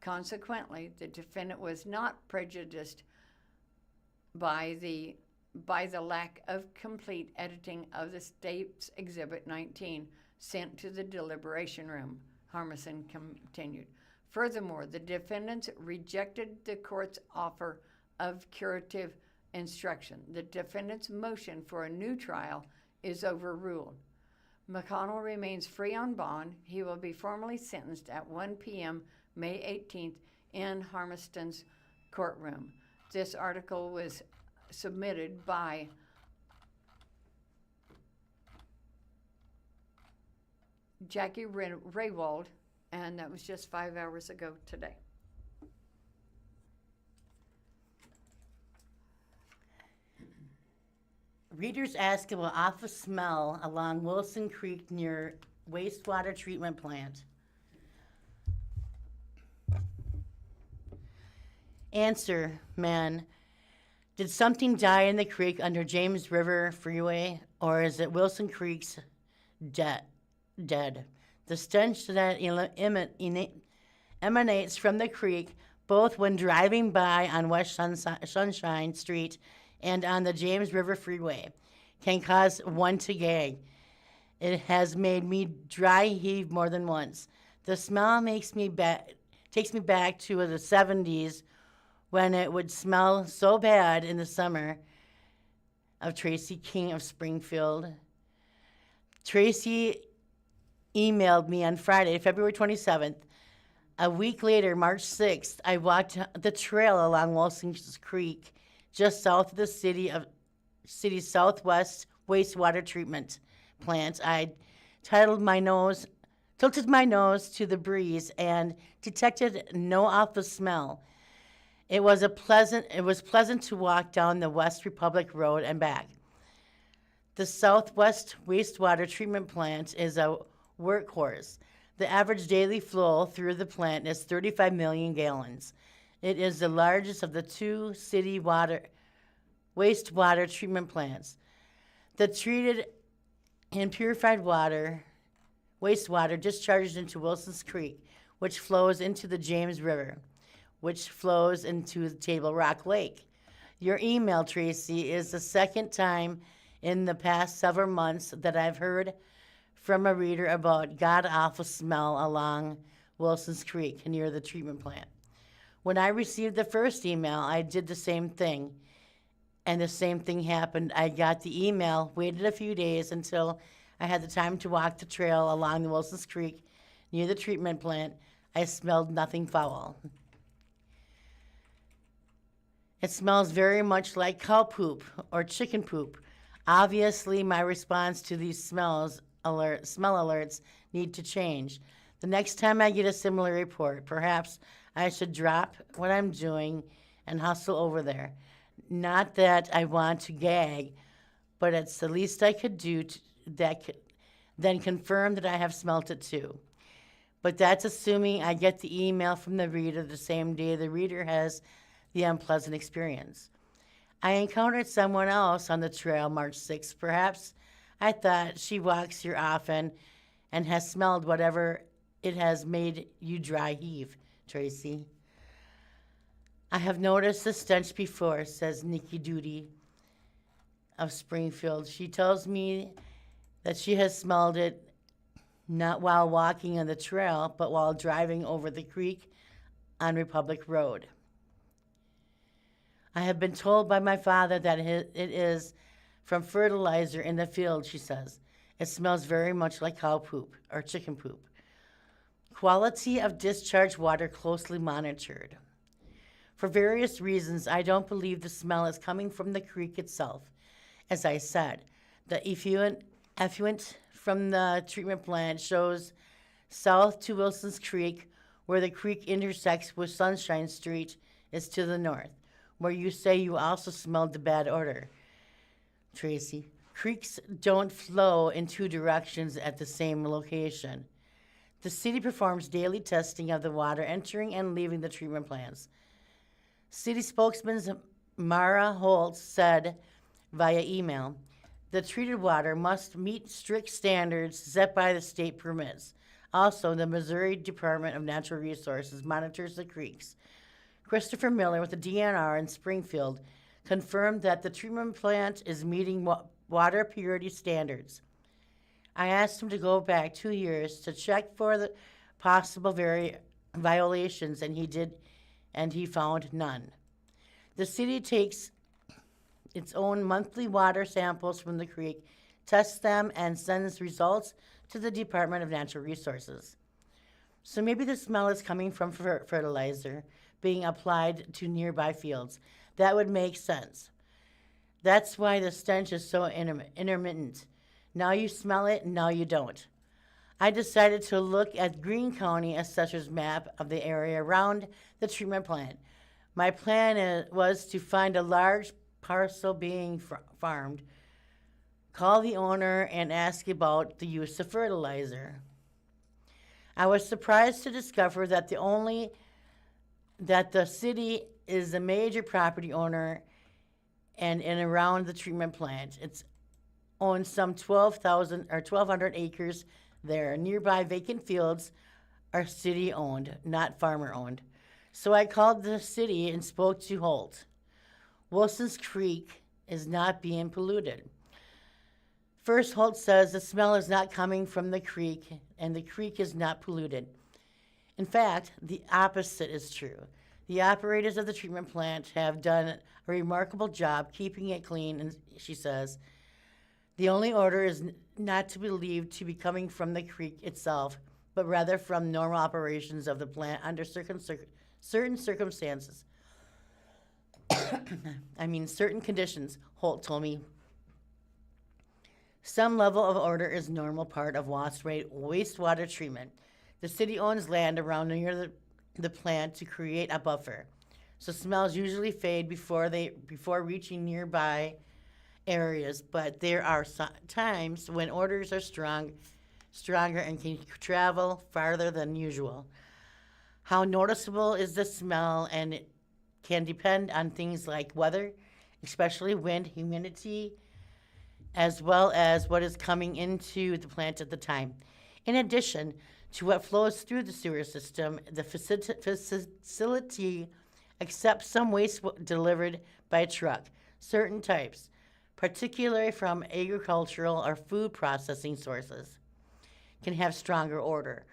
Consequently, the defendant was not prejudiced by the lack of complete editing of the state's Exhibit 19 sent to the deliberation room, Harmison continued. Furthermore, the defendants rejected the court's offer of curative instruction. The defendant's motion for a new trial is overruled. McConnell remains free on bond. He will be formally sentenced at 1 p.m. May 18th in Harmiston's courtroom. This article was submitted by Jackie Raywald, and that was just 5 hours ago today. Readers ask about awful smell along Wilson Creek near wastewater treatment plant. Answer, men. Did something die in the creek under James River Freeway, or is it Wilson Creek's dead? The stench that emanates from the creek, both when driving by on West Sunshine Street and on the James River Freeway, can cause one to gag. It has made me dry heave more than once. The smell takes me back to the 70s when it would smell so bad in the summer of Tracy King of Springfield. Tracy emailed me on Friday, February 27th. A week later, March 6th, I walked the trail along Wilson Creek, just south of the city's southwest wastewater treatment plant. I tilted my nose to the breeze and detected no awful smell. It was pleasant to walk down the West Republic Road and back. The Southwest Wastewater Treatment Plant is a workhorse. The average daily flow through the plant is 35 million gallons. It is the largest of the two city wastewater treatment plants. The treated and purified wastewater discharges into Wilson's Creek, which flows into the James River, which flows into the Table Rock Lake. Your email, Tracy, is the second time in the past several months that I've heard from a reader about god-awful smell along Wilson's Creek near the treatment plant. When I received the first email, I did the same thing, and the same thing happened. I got the email, waited a few days until I had the time to walk the trail along the Wilson's Creek near the treatment plant, I smelled nothing foul. It smells very much like cow poop or chicken poop. Obviously, my response to these smell alerts need to change. The next time I get a similar report, perhaps I should drop what I'm doing and hustle over there. Not that I want to gag, but it's the least I could do then confirm that I have smelt it too. But that's assuming I get the email from the reader the same day the reader has the unpleasant experience. I encountered someone else on the trail March 6th. Perhaps I thought she walks here often and has smelled whatever it has made you dry heave, Tracy. I have noticed the stench before, says Nikki Doody of Springfield. She tells me that she has smelled it not while walking on the trail, but while driving over the creek on Republic Road. I have been told by my father that it is from fertilizer in the field, she says. It smells very much like cow poop or chicken poop. Quality of discharge water closely monitored. For various reasons, I don't believe the smell is coming from the creek itself. As I said, the effluent from the treatment plant shows south to Wilson's Creek, where the creek intersects with Sunshine Street, is to the north, where you say you also smelled the bad odor. Tracy, creeks don't flow in two directions at the same location. The city performs daily testing of the water entering and leaving the treatment plants. City spokesman Mara Holtz said via email, the treated water must meet strict standards set by the state permits. Also, the Missouri Department of Natural Resources monitors the creeks. Christopher Miller with the DNR in Springfield confirmed that the treatment plant is meeting water purity standards. I asked him to go back 2 years to check for the possible violations, and he did, and he found none. The city takes its own monthly water samples from the creek, tests them, and sends results to the Department of Natural Resources. So maybe the smell is coming from fertilizer being applied to nearby fields. That would make sense. That's why the stench is so intermittent. Now you smell it, and now you don't. I decided to look at Greene County Assessor's map of the area around the treatment plant. My plan was to find a large parcel being farmed, call the owner, and ask about the use of fertilizer. I was surprised to discover that the city is a major property owner and around the treatment plant. It's owns some 1,200 acres there. Nearby vacant fields are city-owned, not farmer-owned. So I called the city and spoke to Holt. Wilson's Creek is not being polluted. First, Holt says the smell is not coming from the creek, and the creek is not polluted. In fact, the opposite is true. The operators of the treatment plant have done a remarkable job keeping it clean, and she says, the only odor is not to be believed to be coming from the creek itself, but rather from normal operations of the plant under certain circumstances. Certain conditions, Holt told me. Some level of odor is normal part of wastewater treatment. The city owns land around near the plant to create a buffer, so smells usually fade before reaching nearby areas, but there are times when odors are stronger and can travel farther than usual. How noticeable is the smell, and it can depend on things like weather, especially wind, humidity, as well as what is coming into the plant at the time. In addition to what flows through the sewer system, the facility accepts some waste delivered by truck, certain types, particularly from agricultural or food processing sources, can have stronger odor.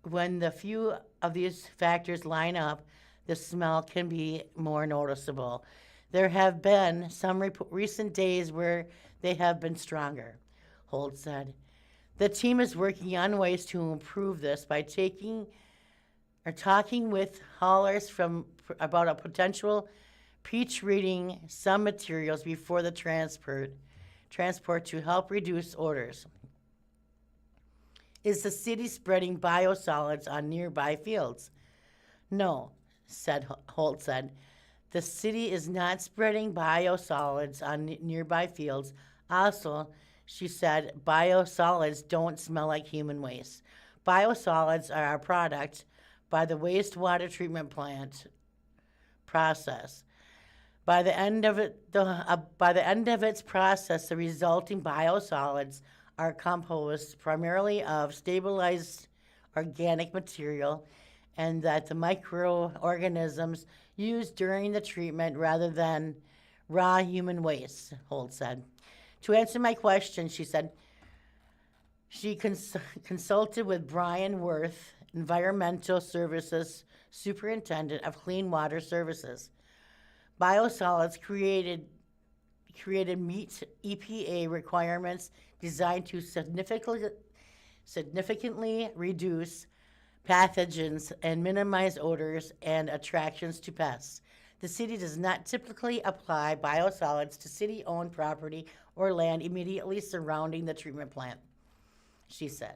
When the few of these factors line up, the smell can be more noticeable. There have been some recent days where they have been stronger, Holt said. The team is working on ways to improve this by talking with haulers about a potential pre-treating some materials before the transport to help reduce odors. Is the city spreading biosolids on nearby fields? No, Holt said. The city is not spreading biosolids on nearby fields. Also, she said, biosolids don't smell like human waste. Biosolids are a product by the wastewater treatment plant process. By the end of its process, the resulting biosolids are composed primarily of stabilized organic material, and that the microorganisms used during the treatment rather than raw human waste, Holt said. To answer my question, she said, she consulted with Brian Worth, Environmental Services Superintendent of Clean Water Services. Biosolids created meet EPA requirements designed to significantly reduce pathogens and minimize odors and attractions to pests. The city does not typically apply biosolids to city-owned property or land immediately surrounding the treatment plant, she said.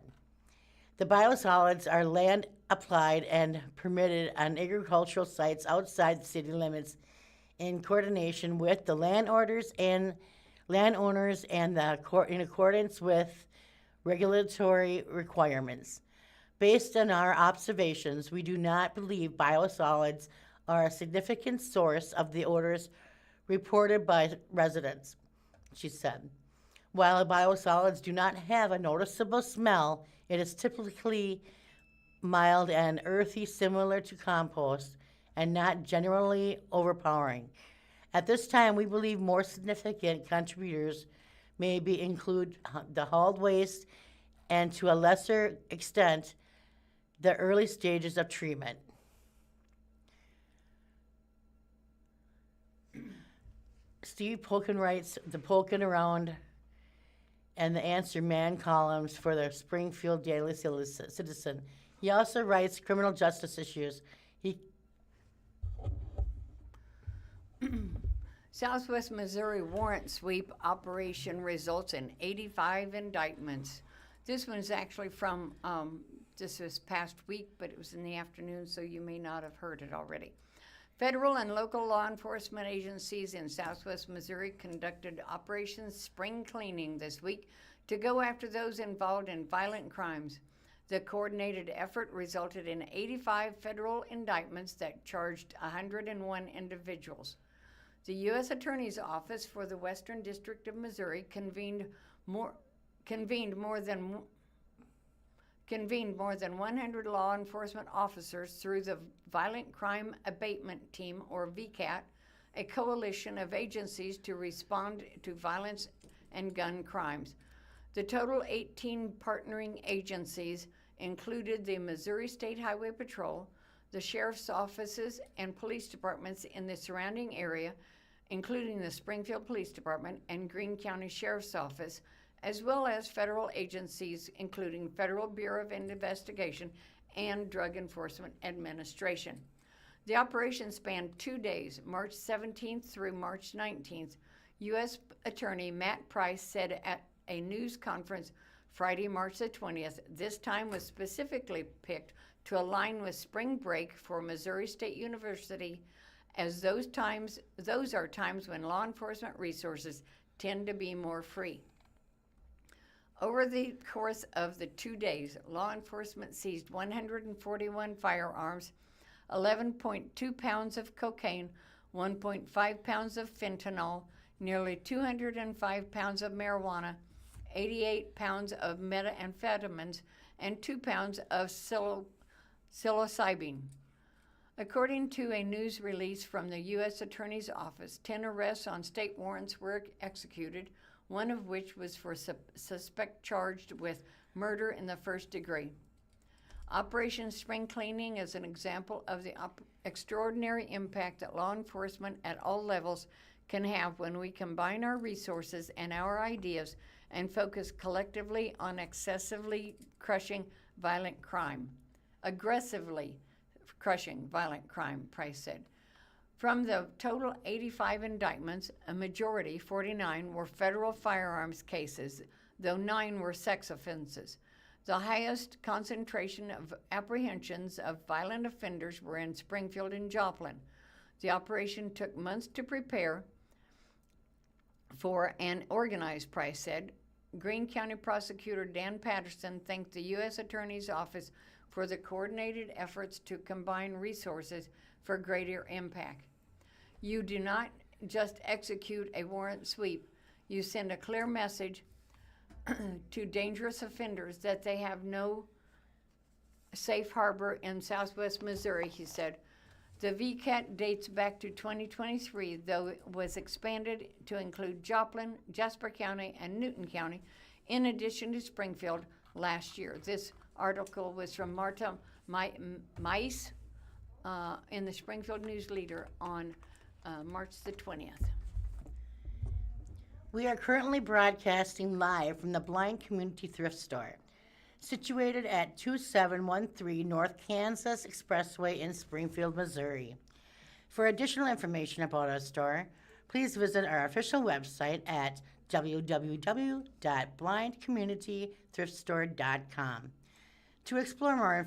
The biosolids are land applied and permitted on agricultural sites outside the city limits in coordination with the landowners and in accordance with regulatory requirements. Based on our observations, we do not believe biosolids are a significant source of the odors reported by residents, she said. While biosolids do not have a noticeable smell, it is typically mild and earthy, similar to compost, and not generally overpowering. At this time, we believe more significant contributors may include the hauled waste and, to a lesser extent, the early stages of treatment. Steve Polkin writes the Polkin Around and the Answer Man columns for the Springfield Daily Citizen. He also writes criminal justice issues. Southwest Missouri warrant sweep operation results in 85 indictments. This one's actually from this past week, but it was in the afternoon, so you may not have heard it already. Federal and local law enforcement agencies in Southwest Missouri conducted Operation Spring Cleaning this week to go after those involved in violent crimes. The coordinated effort resulted in 85 federal indictments that charged 101 individuals. The U.S. Attorney's Office for the Western District of Missouri convened more than 100 law enforcement officers through the Violent Crime Abatement Team, or VCAT, a coalition of agencies to respond to violence and gun crimes. The total 18 partnering agencies included the Missouri State Highway Patrol, the sheriff's offices and police departments in the surrounding area, including the Springfield Police Department and Greene County Sheriff's Office, as well as federal agencies including Federal Bureau of Investigation and Drug Enforcement Administration. The operation spanned 2 days, March 17th through March 19th. U.S. Attorney Matt Price said at a news conference Friday, March the 20th, this time was specifically picked to align with spring break for Missouri State University, as those are times when law enforcement resources tend to be more free. Over the course of the 2 days, law enforcement seized 141 firearms, 11.2 pounds of cocaine, 1.5 pounds of fentanyl, nearly 205 pounds of marijuana, 88 pounds of methamphetamines, and 2 pounds of psilocybin. According to a news release from the U.S. Attorney's Office, 10 arrests on state warrants were executed, one of which was for suspect charged with murder in the first degree. Operation Spring Cleaning is an example of the extraordinary impact that law enforcement at all levels can have when we combine our resources and our ideas and focus collectively on aggressively crushing violent crime, Price said. From the total 85 indictments, a majority, 49, were federal firearms cases, though 9 were sex offenses. The highest concentration of apprehensions of violent offenders were in Springfield and Joplin. The operation took months to prepare for and organize, Price said. Greene County Prosecutor Dan Patterson thanked the U.S. Attorney's Office for the coordinated efforts to combine resources for greater impact. You do not just execute a warrant sweep. You send a clear message to dangerous offenders that they have no safe harbor in southwest Missouri, he said. The VCAT dates back to 2023, though it was expanded to include Joplin, Jasper County, and Newton County, in addition to Springfield last year. This article was from Marta Mais in the Springfield News-Leader on March the 20th. We are currently broadcasting live from the Blind Community Thrift Store, situated at 2713 North Kansas Expressway in Springfield, Missouri. For additional information about our store, please visit our official website at www.blindcommunitythriftstore.com. To explore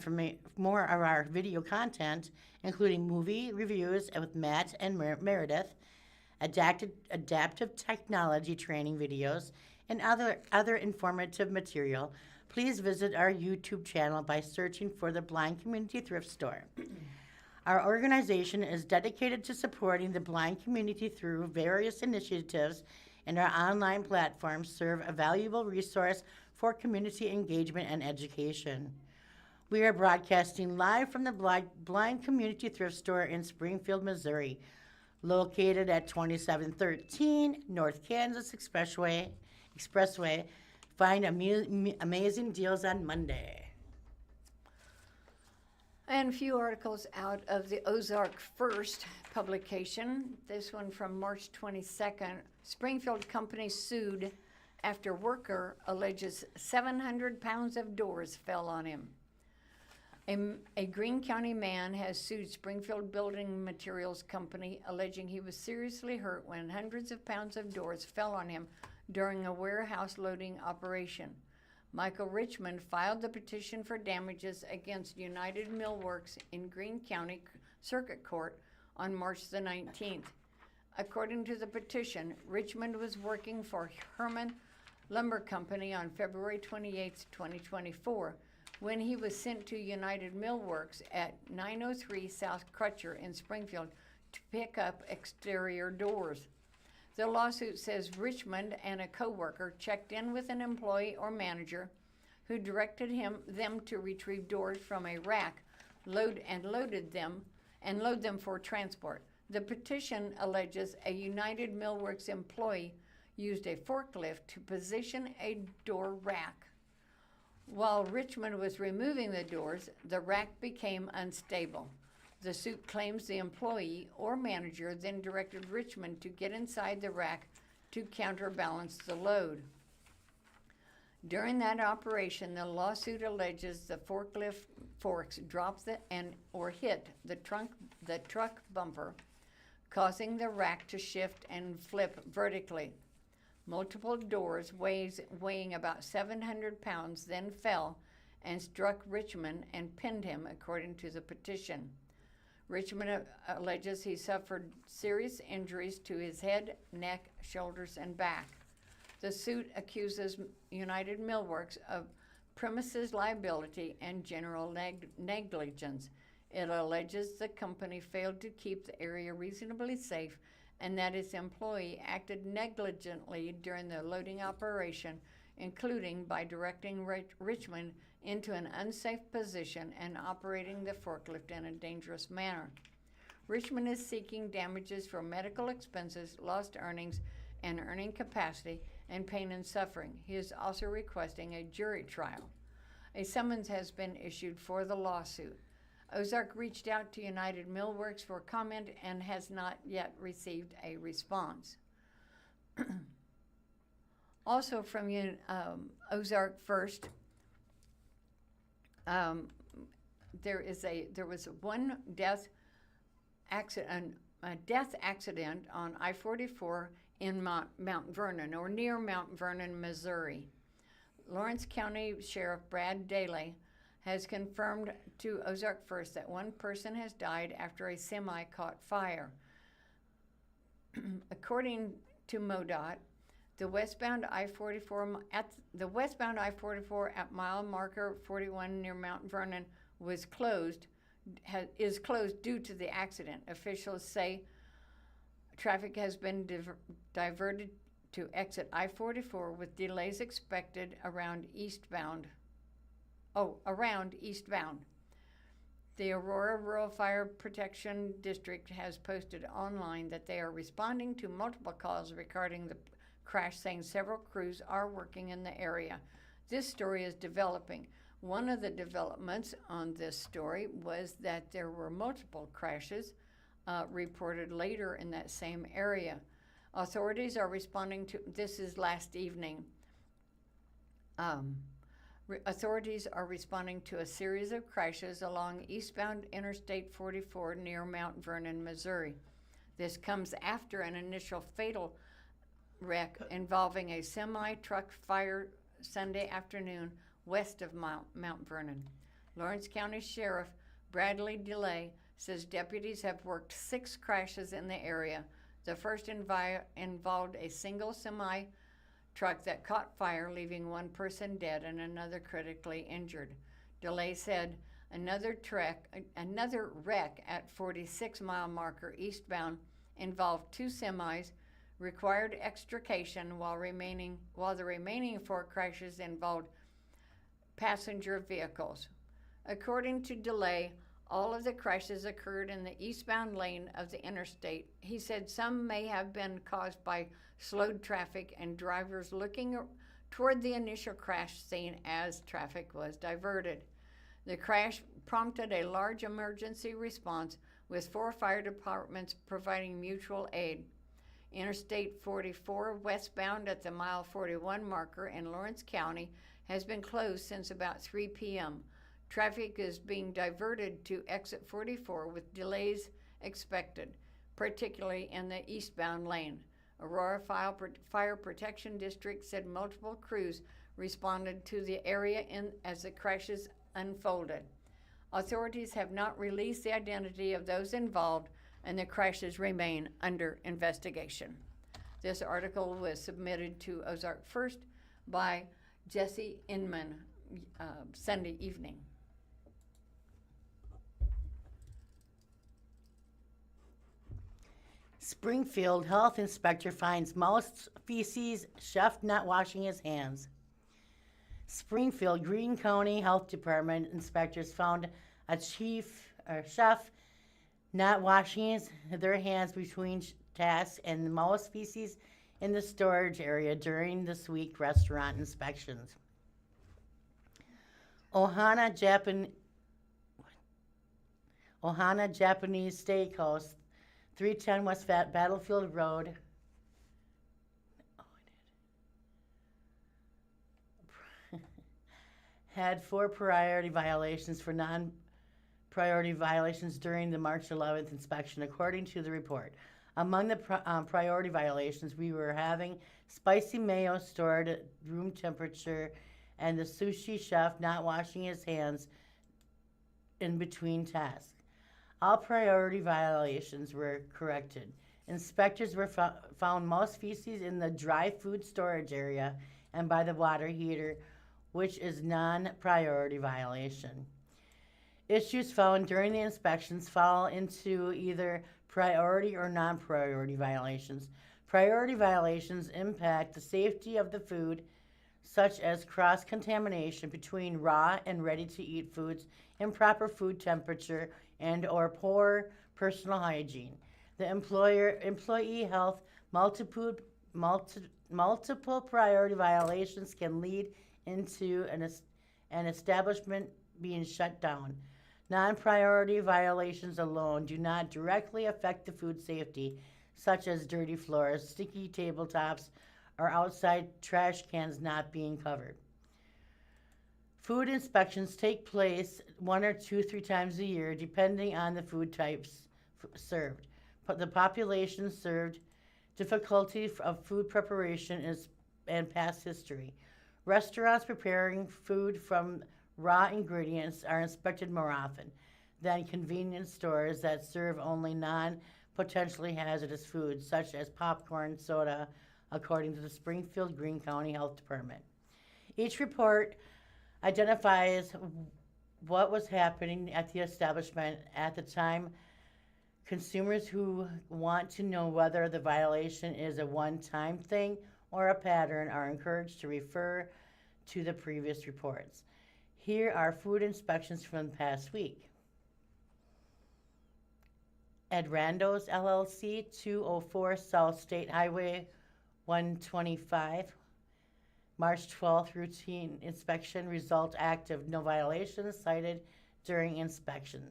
more of our video content, including movie reviews with Matt and Meredith, adaptive technology training videos, and other informative material, please visit our YouTube channel by searching for the Blind Community Thrift Store. Our organization is dedicated to supporting the blind community through various initiatives, and our online platforms serve a valuable resource for community engagement and education. We are broadcasting live from the Blind Community Thrift Store in Springfield, Missouri, located at 2713 North Kansas Expressway. Find amazing deals on Monday. And a few articles out of the Ozark First publication. This one from March 22nd. Springfield company sued after worker alleges 700 pounds of doors fell on him. A Greene County man has sued Springfield Building Materials Company, alleging he was seriously hurt when hundreds of pounds of doors fell on him during a warehouse loading operation. Michael Richmond filed the petition for damages against United Millworks in Greene County Circuit Court on March the 19th. According to the petition, Richmond was working for Herman Lumber Company on February 28, 2024, when he was sent to United Millworks at 903 South Crutcher in Springfield to pick up exterior doors. The lawsuit says Richmond and a coworker checked in with an employee or manager who directed them to retrieve doors from a rack, load them for transport. The petition alleges a United Millworks employee used a forklift to position a door rack. While Richmond was removing the doors, the rack became unstable. The suit claims the employee or manager then directed Richmond to get inside the rack to counterbalance the load. During that operation, the lawsuit alleges the forklift forks dropped or hit the truck bumper, causing the rack to shift and flip vertically. Multiple doors weighing about 700 pounds then fell and struck Richmond and pinned him, according to the petition. Richmond alleges he suffered serious injuries to his head, neck, shoulders, and back. The suit accuses United Millworks of premises liability and general negligence. It alleges the company failed to keep the area reasonably safe and that its employee acted negligently during the loading operation, including by directing Richmond into an unsafe position and operating the forklift in a dangerous manner. Richmond is seeking damages for medical expenses, lost earnings, and earning capacity, and pain and suffering. He is also requesting a jury trial. A summons has been issued for the lawsuit. Ozark reached out to United Millworks for comment and has not yet received a response. Also from Ozark First, there was one death accident on I-44 in Mount Vernon, or near Mount Vernon, Missouri. Lawrence County Sheriff Brad Daly has confirmed to Ozark First that one person has died after a semi caught fire. According to MoDOT, the westbound I-44 at mile marker 41 near Mount Vernon is closed due to the accident. Officials say traffic has been diverted to exit I-44 with delays expected around eastbound. The Aurora Rural Fire Protection District has posted online that they are responding to multiple calls regarding the crash, saying several crews are working in the area. This story is developing. One of the developments on this story was that there were multiple crashes reported later in that same area. Authorities are responding to, this is last evening, authorities are responding to a series of crashes along eastbound Interstate 44 near Mount Vernon, Missouri. This comes after an initial fatal wreck involving a semi-truck fire Sunday afternoon west of Mount Vernon. Lawrence County Sheriff Bradley DeLay says deputies have worked 6 crashes in the area. The first involved a single semi-truck that caught fire, leaving one person dead and another critically injured. DeLay said another wreck at 46 mile marker eastbound involved 2 semis, required extrication, while the remaining 4 crashes involved passenger vehicles. According to DeLay, all of the crashes occurred in the eastbound lane of the interstate. He said some may have been caused by slowed traffic and drivers looking toward the initial crash scene as traffic was diverted. The crash prompted a large emergency response, with 4 fire departments providing mutual aid. Interstate 44 westbound at the mile 41 marker in Lawrence County has been closed since about 3 p.m. Traffic is being diverted to exit 44 with delays expected, particularly in the eastbound lane. Aurora Fire Protection District said multiple crews responded to the area as the crashes unfolded. Authorities have not released the identity of those involved, and the crashes remain under investigation. This article was submitted to Ozark First by Jesse Inman Sunday evening. Springfield health inspector finds mouse feces, chef not washing his hands. Springfield Greene County Health Department inspectors found a chef not washing their hands between tasks and mouse feces in the storage area during this week's restaurant inspections. Ohana Japanese Steakhouse, 310 West Battlefield Road. Had 4 priority violations for non-priority violations during the March 11th inspection, according to the report. Among the priority violations, we were having spicy mayo stored at room temperature and the sushi chef not washing his hands in between tasks. All priority violations were corrected. Inspectors were found mouse feces in the dry food storage area and by the water heater, which is non-priority violation. Issues found during the inspections fall into either priority or non-priority violations. Priority violations impact the safety of the food, such as cross-contamination between raw and ready-to-eat foods, improper food temperature, and or poor personal hygiene. The employee health, multiple priority violations can lead into an establishment being shut down. Non-priority violations alone do not directly affect the food safety, such as dirty floors, sticky tabletops, or outside trash cans not being covered. Food inspections take place 1 or 2, 3 times a year, depending on the food types served. But the population served, difficulty of food preparation and past history. Restaurants preparing food from raw ingredients are inspected more often than convenience stores that serve only non-potentially hazardous foods, such as popcorn, soda, according to the Springfield Greene County Health Department. Each report identifies what was happening at the establishment at the time. Consumers who want to know whether the violation is a one-time thing or a pattern are encouraged to refer to the previous reports. Here are food inspections from the past week. Ed Randos LLC, 204 South State Highway 125, March 12th, routine inspection, result active, no violations cited during inspection.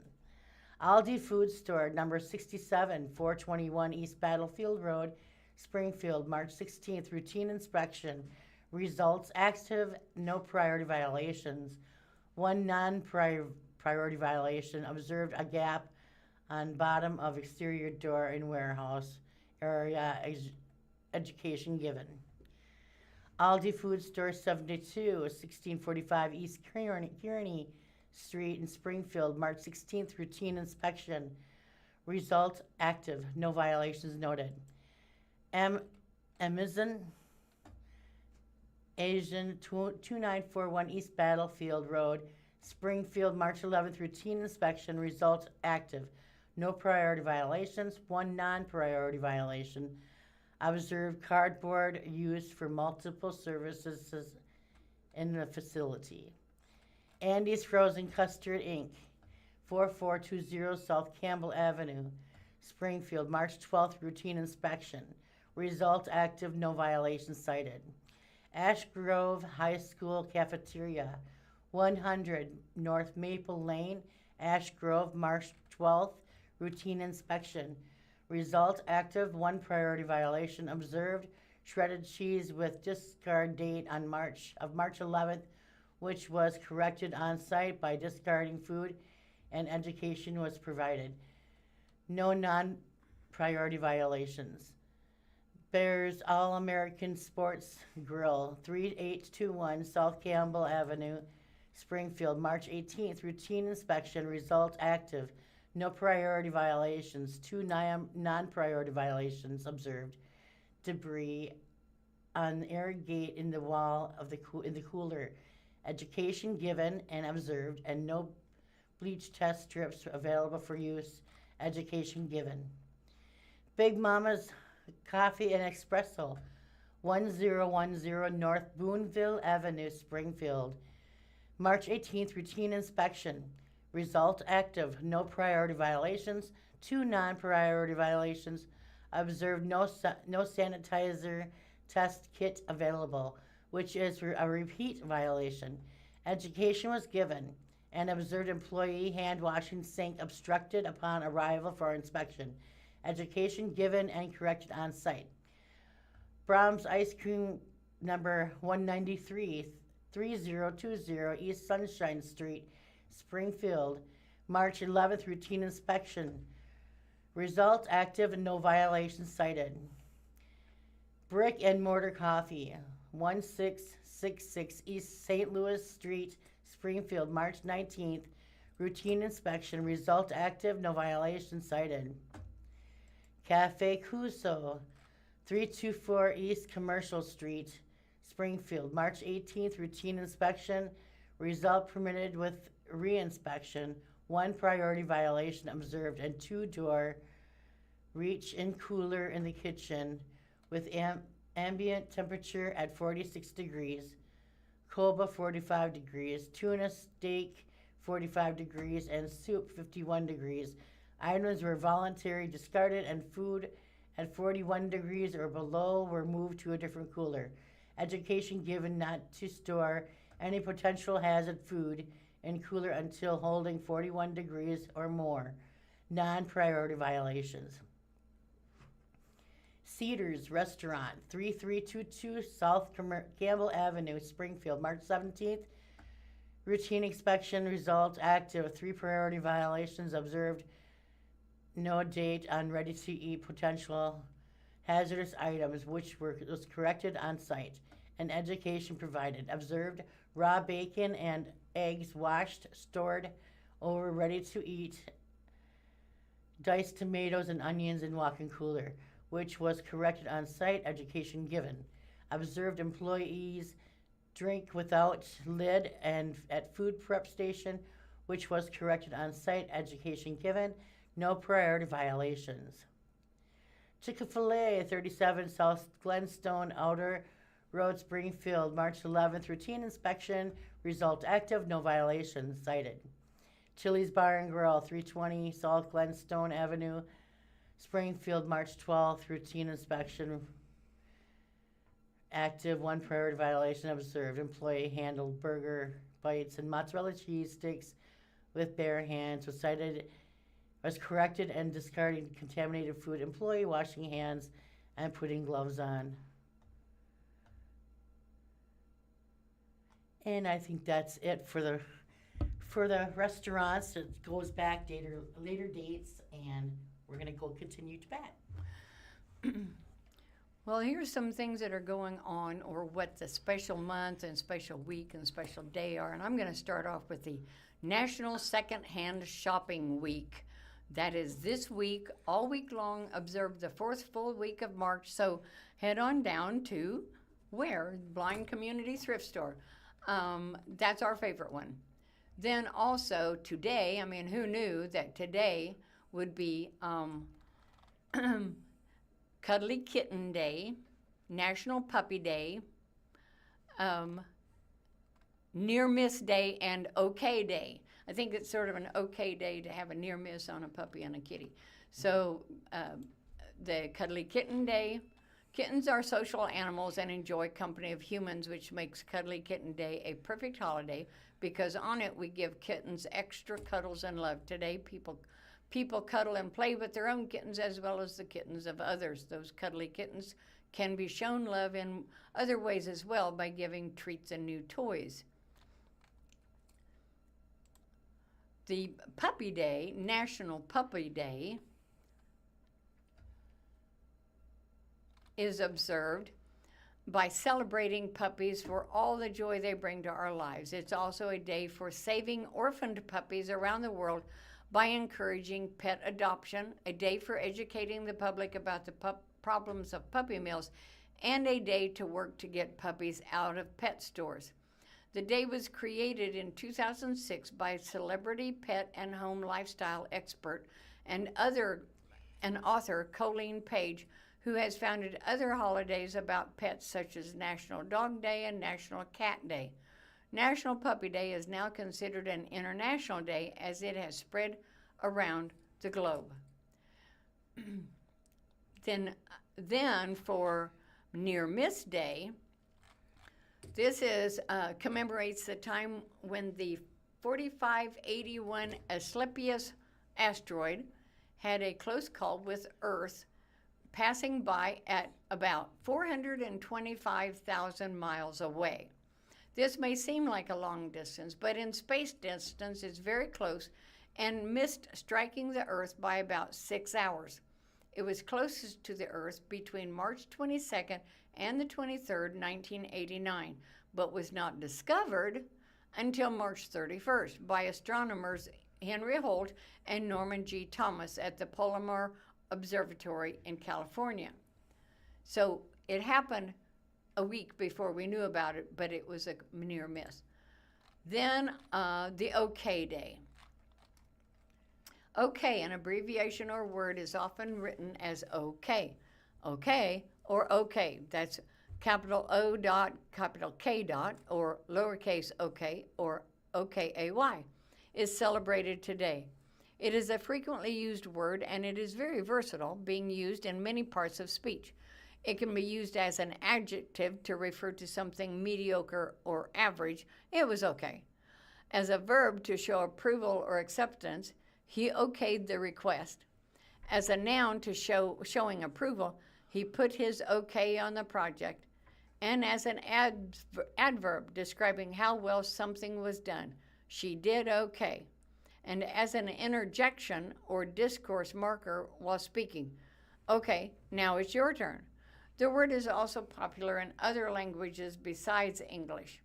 Aldi Food Store, number 67, 421 East Battlefield Road, Springfield, March 16th, routine inspection, results active, no priority violations. One non-priority violation, observed a gap on bottom of exterior door in warehouse area, education given. Aldi Food Store 72, 1645 East Kearney Street in Springfield, March 16th, routine inspection. Result active, no violations noted. Amazon Asian 2941 East Battlefield Road, Springfield, March 11th, routine inspection. Result active, no priority violations. One non-priority violation. Observed cardboard used for multiple services in the facility. Andy's Frozen Custard Inc., 4420 South Campbell Avenue, Springfield, March 12th, routine inspection. Result active, no violations cited. Ash Grove High School Cafeteria, 100 North Maple Lane, Ash Grove, March 12th, routine inspection. Result active, one priority violation observed, shredded cheese with discard date on March 11th, which was corrected on site by discarding food, and education was provided. No non-priority violations. Bears All-American Sports Grill, 3821 South Campbell Avenue, Springfield, March 18th, routine inspection, result active. No priority violations. Two non-priority violations observed. Debris on the air gate in the wall of in the cooler. Education given and observed, and no bleach test strips available for use. Education given. Big Mama's Coffee and Espresso, 1010 North Boonville Avenue, Springfield. March 18th, routine inspection. Result active, no priority violations. Two non-priority violations. Observed no sanitizer test kit available, which is a repeat violation. Education was given, and observed employee hand washing sink obstructed upon arrival for inspection. Education given and corrected on site. Brahms Ice Cream, number 193, 3020 East Sunshine Street, Springfield, March 11th, routine inspection. Result active and no violations cited. Brick and Mortar Coffee, 1666 East St. Louis Street, Springfield, March 19th, routine inspection. Result active, no violations cited. Cafe Cuso, 324 East Commercial Street, Springfield, March 18th, routine inspection. Result permitted with reinspection. One priority violation observed, and two-door reach-in cooler in the kitchen with ambient temperature at 46 degrees, Coba 45 degrees, tuna steak 45 degrees, and soup 51 degrees. Items were voluntarily discarded, and food at 41 degrees or below were moved to a different cooler. Education given not to store any potential hazard food and cooler until holding 41 degrees or more. Non-priority violations. Cedars Restaurant, 3322 South Campbell Avenue, Springfield, March 17th. Routine inspection results active. 3 priority violations observed. No date on ready-to-eat potential hazardous items, which was corrected on site. And education provided. Observed raw bacon and eggs washed, stored over ready-to-eat. Diced tomatoes and onions in walk-in cooler, which was corrected on site. Education given. Observed employees drink without lid and at food prep station, which was corrected on site. Education given. No priority violations. Chick-fil-A, 37 South Glenstone Outer Road, Springfield, March 11th. Routine inspection result active. No violations cited. Chili's Bar and Grill, 320 South Glenstone Avenue, Springfield, March 12th. Routine inspection active. 1 priority violation observed. Employee handled burger bites and mozzarella cheese sticks with bare hands. Was corrected and discarding contaminated food. Employee washing hands and putting gloves on. And I think that's it for the restaurants. It goes back later dates, and we're gonna go continue to bat. Well, here's some things that are going on, or what the special month and special week and special day are. And I'm going to start off with the National Secondhand Shopping Week. That is this week, all week long. Observe the 4th full week of March. So head on down to where? Blind Community Thrift Store. That's our favorite one. Then also today, I mean, who knew that today would be Cuddly Kitten Day, National Puppy Day, Near Miss Day, and OK Day. I think it's sort of an okay day to have a near miss on a puppy and a kitty. So the Cuddly Kitten Day. Kittens are social animals and enjoy company of humans, which makes Cuddly Kitten Day a perfect holiday because on it we give kittens extra cuddles and love. Today people cuddle and play with their own kittens as well as the kittens of others. Those cuddly kittens can be shown love in other ways as well by giving treats and new toys. The Puppy Day, National Puppy Day, is observed by celebrating puppies for all the joy they bring to our lives. It's also a day for saving orphaned puppies around the world by encouraging pet adoption, a day for educating the public about the problems of puppy mills, and a day to work to get puppies out of pet stores. The day was created in 2006 by celebrity pet and home lifestyle expert and author Colleen Page, who has founded other holidays about pets such as National Dog Day and National Cat Day. National Puppy Day is now considered an international day as it has spread around the globe. Then for Near Miss Day, this commemorates the time when the 4581 Asclepius asteroid had a close call with Earth, passing by at about 425,000 miles away. This may seem like a long distance, but in space distance it's very close and missed striking the Earth by about 6 hours. It was closest to the Earth between March 22nd and the 23rd, 1989, but was not discovered until March 31st by astronomers Henry Holt and Norman G. Thomas at the Palomar Observatory in California. So it happened a week before we knew about it, but it was a near miss. Then the OK Day. OK, an abbreviation or word, is often written as OK. OK or OK. That's capital O dot, capital K dot, or lowercase OK, or OKAY, is celebrated today. It is a frequently used word, and it is very versatile, being used in many parts of speech. It can be used as an adjective to refer to something mediocre or average. It was okay. As a verb to show approval or acceptance, he okayed the request. As a noun to showing approval, he put his okay on the project. And as an adverb describing how well something was done, she did okay. And as an interjection or discourse marker while speaking, okay, now it's your turn. The word is also popular in other languages besides English.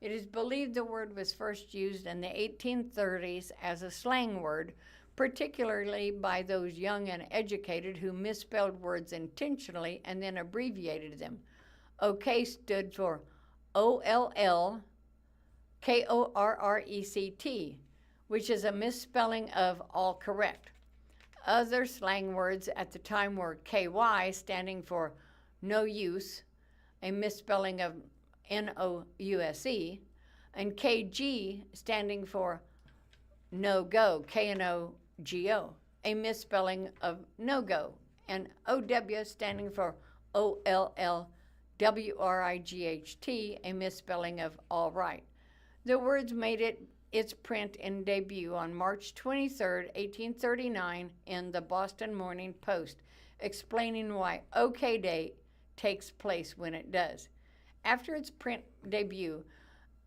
It is believed the word was first used in the 1830s as a slang word, particularly by those young and educated who misspelled words intentionally and then abbreviated them. OK stood for OLLKORRECT, which is a misspelling of all correct. Other slang words at the time were KY, standing for no use, a misspelling of NOUSE, and KG, standing for no go, KNOGO, a misspelling of no go, and OW, standing for OLLWRIGHT, a misspelling of all right. The words made its print and debut on March 23, 1839, in the Boston Morning Post, explaining why OK Day takes place when it does. After its print debut,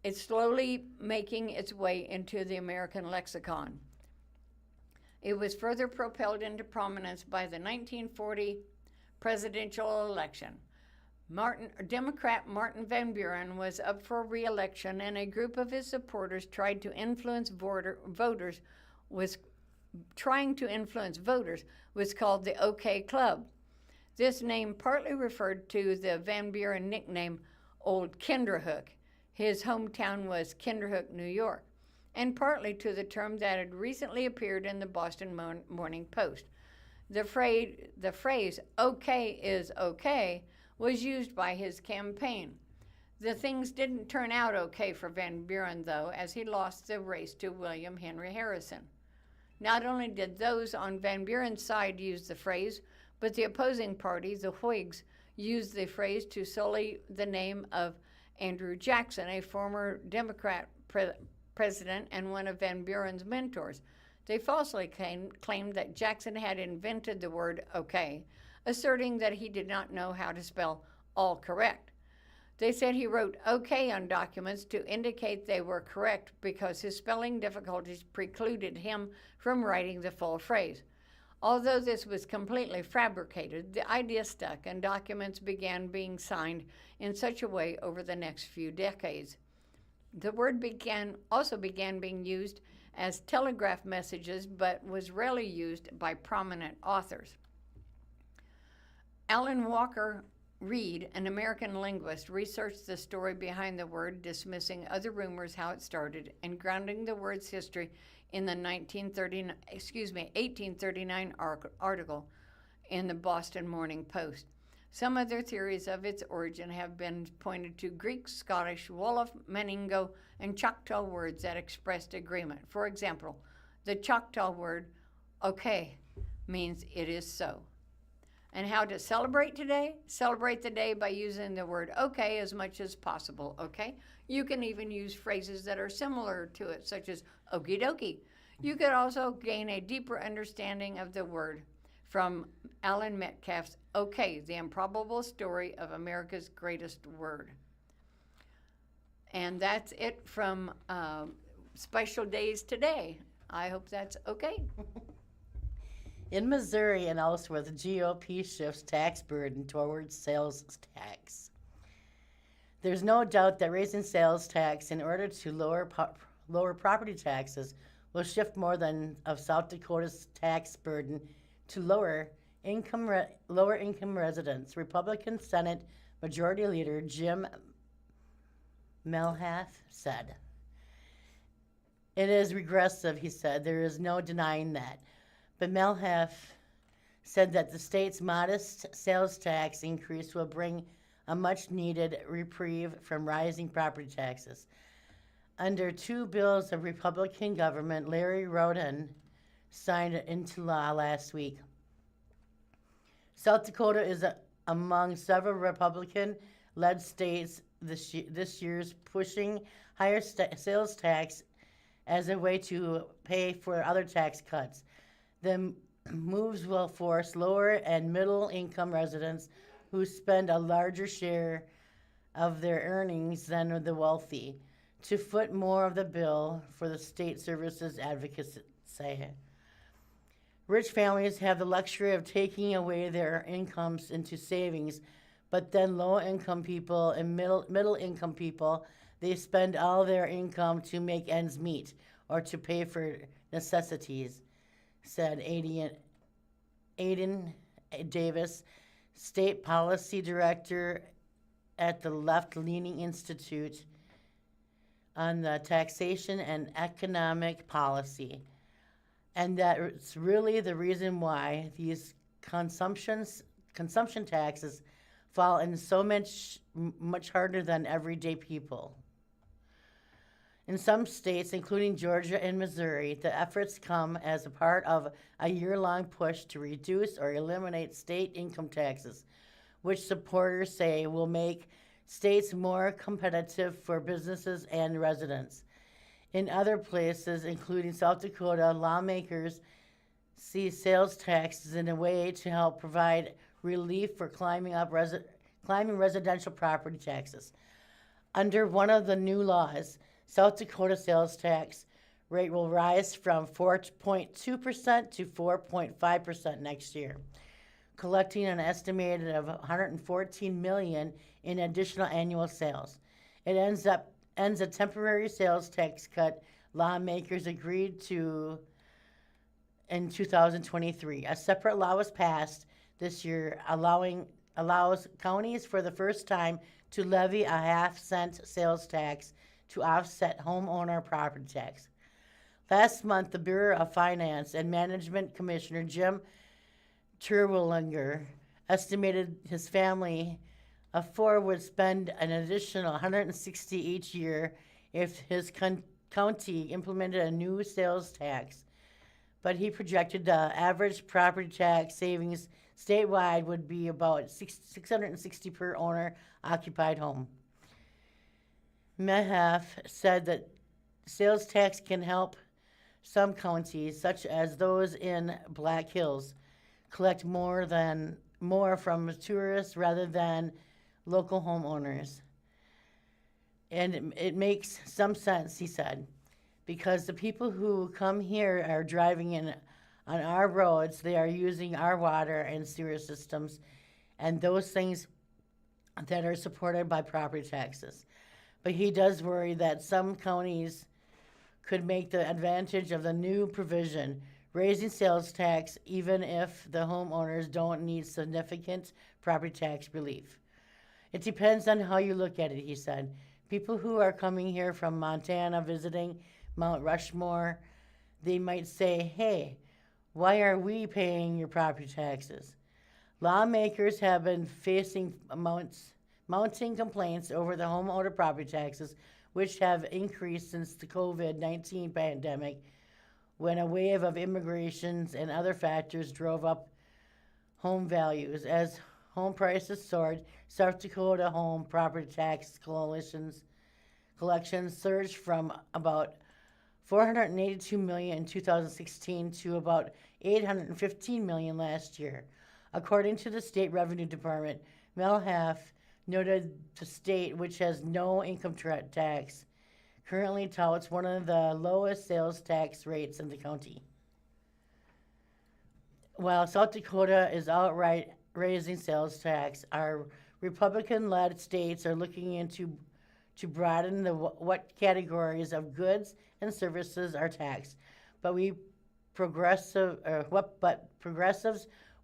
it's slowly making its way into the American lexicon. It was further propelled into prominence by the 1940 presidential election. Democrat Martin Van Buren was up for re-election, and a group of his supporters tried to influence voters was called the OK Club. This name partly referred to the Van Buren nickname Old Kinderhook. His hometown was Kinderhook, New York, and partly to the term that had recently appeared in the Boston Morning Post. The phrase "okay is okay" was used by his campaign. The things didn't turn out okay for Van Buren, though, as he lost the race to William Henry Harrison. Not only did those on Van Buren's side use the phrase, but the opposing party, the Whigs, used the phrase to sully the name of Andrew Jackson, a former Democrat president and one of Van Buren's mentors. They falsely claimed that Jackson had invented the word okay, asserting that he did not know how to spell all correct. They said he wrote okay on documents to indicate they were correct because his spelling difficulties precluded him from writing the full phrase. Although this was completely fabricated, the idea stuck and documents began being signed in such a way over the next few decades. The word also began being used as telegraph messages, but was rarely used by prominent authors. Alan Walker Reed, an American linguist, researched the story behind the word, dismissing other rumors how it started, and grounding the word's history in the 1839 article in the Boston Morning Post. Some other theories of its origin have been pointed to Greek, Scottish, Wolof, Meningo, and Choctaw words that expressed agreement. For example, the Choctaw word okay means it is so. And how to celebrate today? Celebrate the day by using the word okay as much as possible, okay? You can even use phrases that are similar to it, such as okie dokie. You could also gain a deeper understanding of the word from Alan Metcalf's Okay, the Improbable Story of America's Greatest Word. And that's it from Special Days Today. I hope that's okay. In Missouri and elsewhere, the GOP shifts tax burden towards sales tax. There's no doubt that raising sales tax in order to lower property taxes will shift more of South Dakota's tax burden to lower income residents. Republican Senate Majority Leader Jim Melhath said, "It is regressive," he said. "There is no denying that." But Melhath said that the state's modest sales tax increase will bring a much-needed reprieve from rising property taxes. Under two bills of Republican government, Larry Roden signed it into law last week. South Dakota is among several Republican-led states this year's pushing higher sales tax as a way to pay for other tax cuts. The moves will force lower and middle income residents who spend a larger share of their earnings than the wealthy to foot more of the bill for the state services advocates say. Rich families have the luxury of taking away their incomes into savings, but then low income people and middle income people, they spend all their income to make ends meet or to pay for necessities, said Aiden Davis, State Policy Director at the Left Leaning Institute on the Taxation and Economic Policy. And that's really the reason why these consumption taxes fall in so much harder than everyday people. In some states, including Georgia and Missouri, the efforts come as a part of a year-long push to reduce or eliminate state income taxes, which supporters say will make states more competitive for businesses and residents. In other places, including South Dakota, lawmakers see sales taxes in a way to help provide relief for climbing residential property taxes. Under one of the new laws, South Dakota sales tax rate will rise from 4.2% to 4.5% next year, collecting an estimated of $114 million in additional annual sales. It ends a temporary sales tax cut lawmakers agreed to in 2023. A separate law was passed this year allows counties for the first time to levy a half-cent sales tax to offset homeowner property tax. Last month, the Bureau of Finance and Management Commissioner Jim Terwilliger estimated his family of four would spend an additional $160 each year if his county implemented a new sales tax. But he projected the average property tax savings statewide would be about $660 per owner-occupied home. Mehaf said that sales tax can help some counties, such as those in Black Hills, collect more from tourists rather than local homeowners. And it makes some sense, he said, because the people who come here are driving in on our roads, they are using our water and sewer systems, and those things that are supported by property taxes. But he does worry that some counties could make the advantage of the new provision, raising sales tax even if the homeowners don't need significant property tax relief. It depends on how you look at it, he said. People who are coming here from Montana visiting Mount Rushmore, they might say, hey, why are we paying your property taxes? Lawmakers have been facing mounting complaints over the homeowner property taxes, which have increased since the COVID-19 pandemic, when a wave of immigrations and other factors drove up home values. As home prices soared, South Dakota home property tax collections surged from about $482 million in 2016 to about $815 million last year. According to the State Revenue Department, Melhaf noted the state, which has no income tax, currently touts one of the lowest sales tax rates in the county. While South Dakota is outright raising sales tax, our Republican-led states are looking into to broaden what categories of goods and services are taxed. But progressives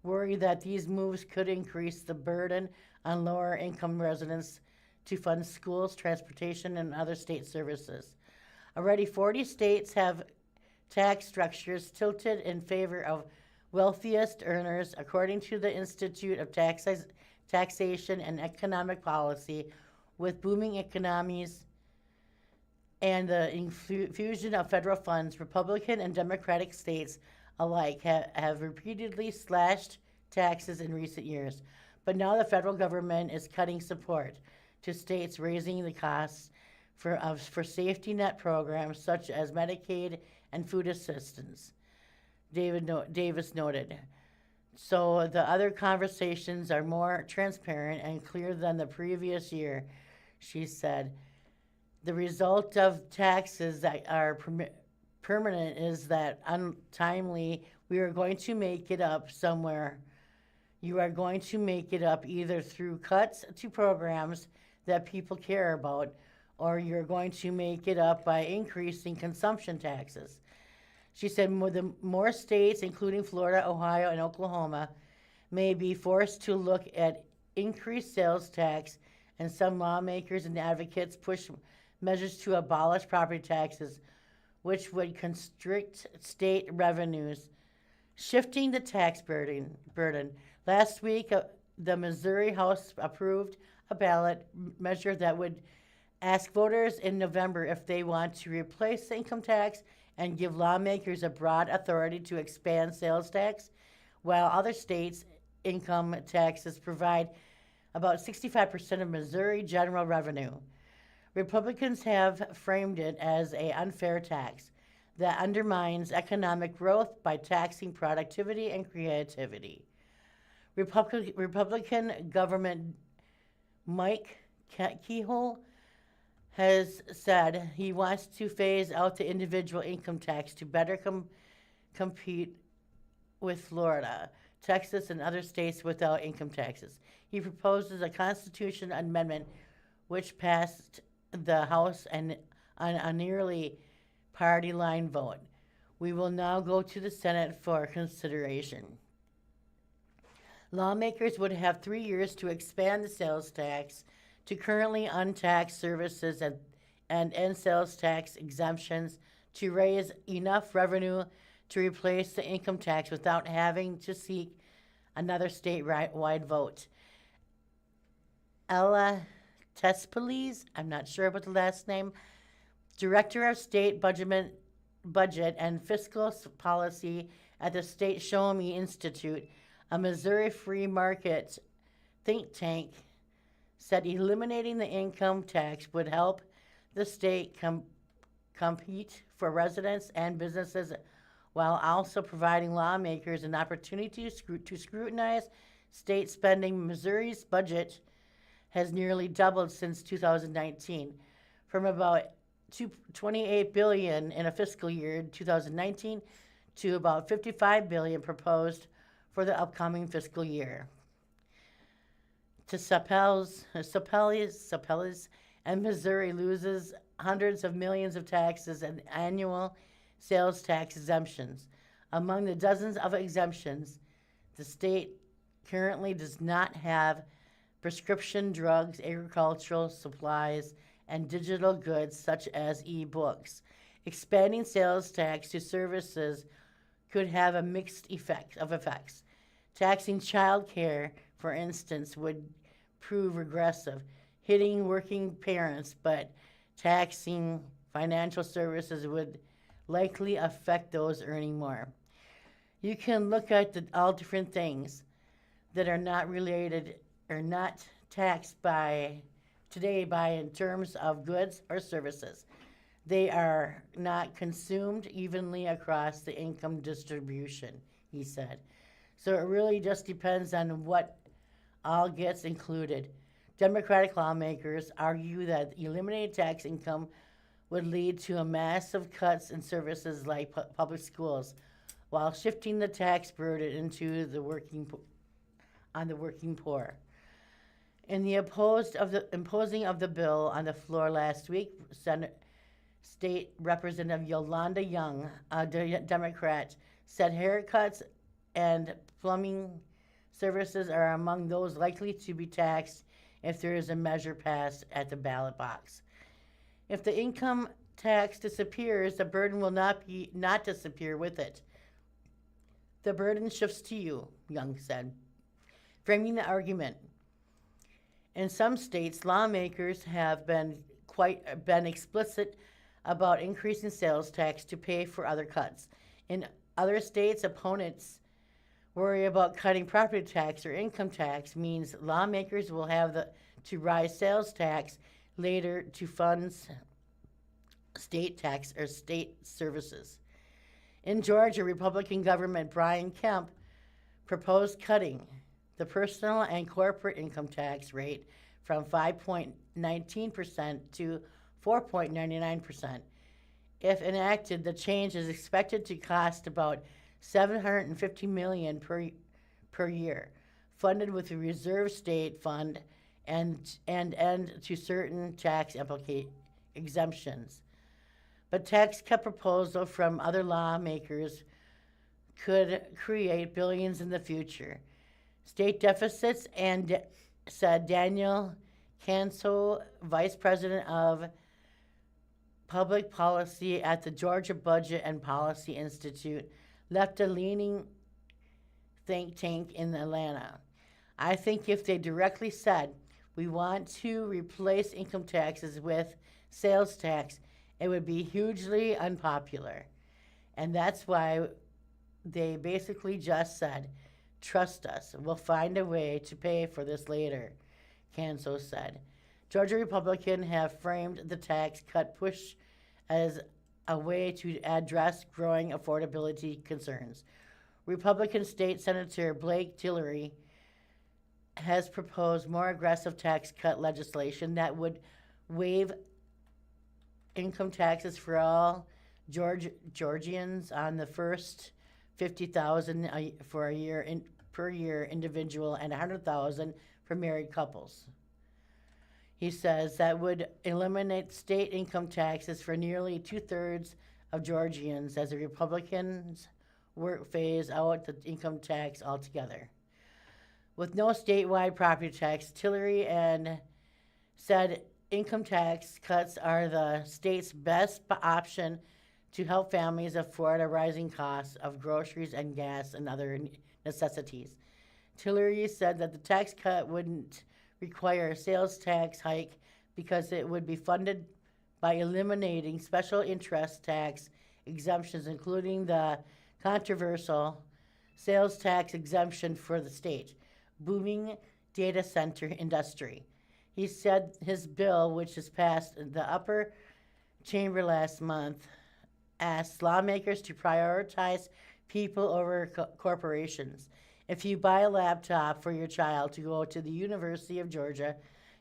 worry that these moves could increase the burden on lower income residents to fund schools, transportation, and other state services. Already 40 states have tax structures tilted in favor of wealthiest earners, according to the Institute of Taxation and Economic Policy. With booming economies and the infusion of federal funds, Republican and Democratic states alike have repeatedly slashed taxes in recent years. But now the federal government is cutting support to states, raising the costs for safety net programs such as Medicaid and food assistance, Davis noted. So the other conversations are more transparent and clear than the previous year, she said. The result of taxes that are permanent is that untimely, we are going to make it up somewhere. You are going to make it up either through cuts to programs that people care about, or you're going to make it up by increasing consumption taxes. She said more states, including Florida, Ohio, and Oklahoma, may be forced to look at increased sales tax, and some lawmakers and advocates push measures to abolish property taxes, which would constrict state revenues, shifting the tax burden. Last week, the Missouri House approved a ballot measure that would ask voters in November if they want to replace the income tax and give lawmakers a broad authority to expand sales tax, while other states' income taxes provide about 65% of Missouri general revenue. Republicans have framed it as an unfair tax that undermines economic growth by taxing productivity and creativity. Republican government Mike Kehoe has said he wants to phase out the individual income tax to better compete with Florida, Texas, and other states without income taxes. He proposes a constitutional amendment which passed the House and on a nearly party line vote. We will now go to the Senate for consideration. Lawmakers would have 3 years to expand the sales tax to currently untaxed services and end sales tax exemptions to raise enough revenue to replace the income tax without having to seek another statewide vote. Ella Tespeles, I'm not sure about the last name, Director of State Budget and Fiscal Policy at the State Show Me Institute, a Missouri free market think tank, said eliminating the income tax would help the state compete for residents and businesses while also providing lawmakers an opportunity to scrutinize state spending. Missouri's budget has nearly doubled since 2019, from about $28 billion in a fiscal year 2019 to about $55 billion proposed for the upcoming fiscal year. To Sapels, and Missouri loses hundreds of millions of taxes and annual sales tax exemptions. Among the dozens of exemptions, the state currently does not have prescription drugs, agricultural supplies, and digital goods such as e-books. Expanding sales tax to services could have a mixed effect of effects. Taxing child care, for instance, would prove regressive, hitting working parents, but taxing financial services would likely affect those earning more. You can look at all different things that are not related or not taxed by today in terms of goods or services. They are not consumed evenly across the income distribution, he said. So it really just depends on what all gets included. Democratic lawmakers argue that eliminating tax income would lead to a massive cuts in services like public schools, while shifting the tax burden into the working poor. In the imposing of the bill on the floor last week, State Representative Yolanda Young, a Democrat, said haircuts and plumbing services are among those likely to be taxed if there is a measure passed at the ballot box. If the income tax disappears, the burden will not disappear with it. The burden shifts to you, Young said, framing the argument. In some states, lawmakers have been explicit about increasing sales tax to pay for other cuts. In other states, opponents worry about cutting property tax or income tax means lawmakers will have to rise sales tax later to funds state tax or state services. In Georgia, Republican government Brian Kemp proposed cutting the personal and corporate income tax rate from 5.19% to 4.99%. If enacted, the change is expected to cost about $750 million per year, funded with a reserve state fund and end to certain tax exemptions. But tax cut proposal from other lawmakers could create billions in the future. State deficits, said Daniel Canso, Vice President of Public Policy at the Georgia Budget and Policy Institute, left a leaning think tank in Atlanta. I think if they directly said, we want to replace income taxes with sales tax, it would be hugely unpopular. And that's why they basically just said, trust us, we'll find a way to pay for this later, Canso said. Georgia Republicans have framed the tax cut push as a way to address growing affordability concerns. Republican State Senator Blake Tillery has proposed more aggressive tax cut legislation that would waive income taxes for all Georgians on the first $50,000 per year individual and $100,000 for married couples. He says that would eliminate state income taxes for nearly 2/3 of Georgians as the Republicans phase out the income tax altogether. With no statewide property tax, Tillery said income tax cuts are the state's best option to help families afford a rising cost of groceries and gas and other necessities. Tillery said that the tax cut wouldn't require a sales tax hike because it would be funded by eliminating special interest tax exemptions, including the controversial sales tax exemption for the state booming data center industry. He said his bill, which has passed the upper chamber last month, asked lawmakers to prioritize people over corporations. If you buy a laptop for your child to go to the University of Georgia,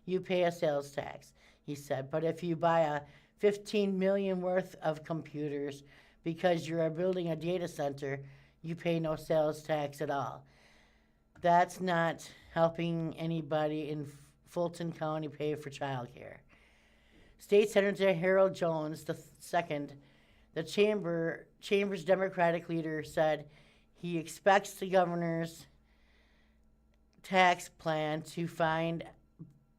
you pay a sales tax, he said. But if you buy a $15 million worth of computers because you are building a data center, you pay no sales tax at all. That's not helping anybody in Fulton County pay for childcare. State Senator Harold Jones II, the Chamber's Democratic leader, said he expects the governor's tax plan to find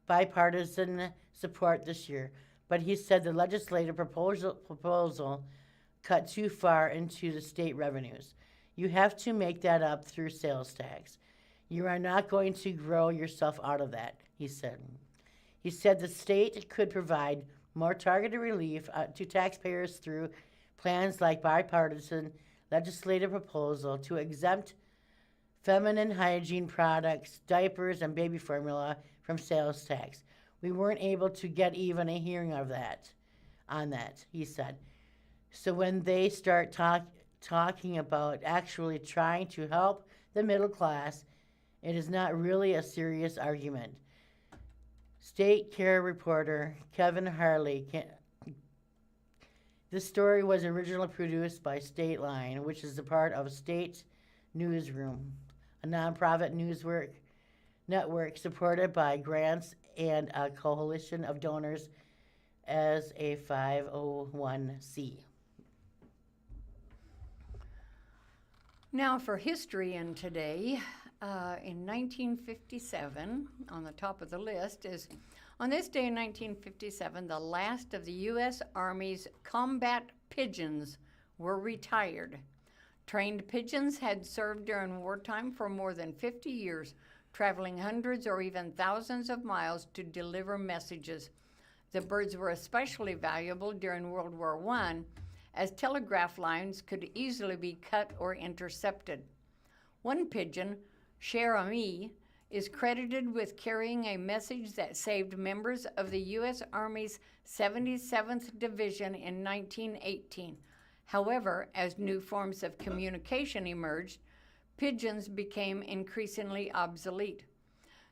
bipartisan support this year, but he said the legislative proposal cut too far into the state revenues. You have to make that up through sales tax. You are not going to grow yourself out of that, he said. He said the state could provide more targeted relief to taxpayers through plans like bipartisan legislative proposal to exempt feminine hygiene products, diapers, and baby formula from sales tax. We weren't able to get even a hearing on that, he said. So when they start talking about actually trying to help the middle class, it is not really a serious argument. State Care reporter Kevin Harley. This story was originally produced by State Line, which is a part of State Newsroom, a nonprofit network supported by grants and a coalition of donors as a 501c. Now for history in today, in 1957, on the top of the list is, on this day in 1957, the last of the U.S. Army's combat pigeons were retired. Trained pigeons had served during wartime for more than 50 years, traveling hundreds or even thousands of miles to deliver messages. The birds were especially valuable during World War I, as telegraph lines could easily be cut or intercepted. One pigeon, Cher Ami, is credited with carrying a message that saved members of the U.S. Army's 77th Division in 1918. However, as new forms of communication emerged, pigeons became increasingly obsolete.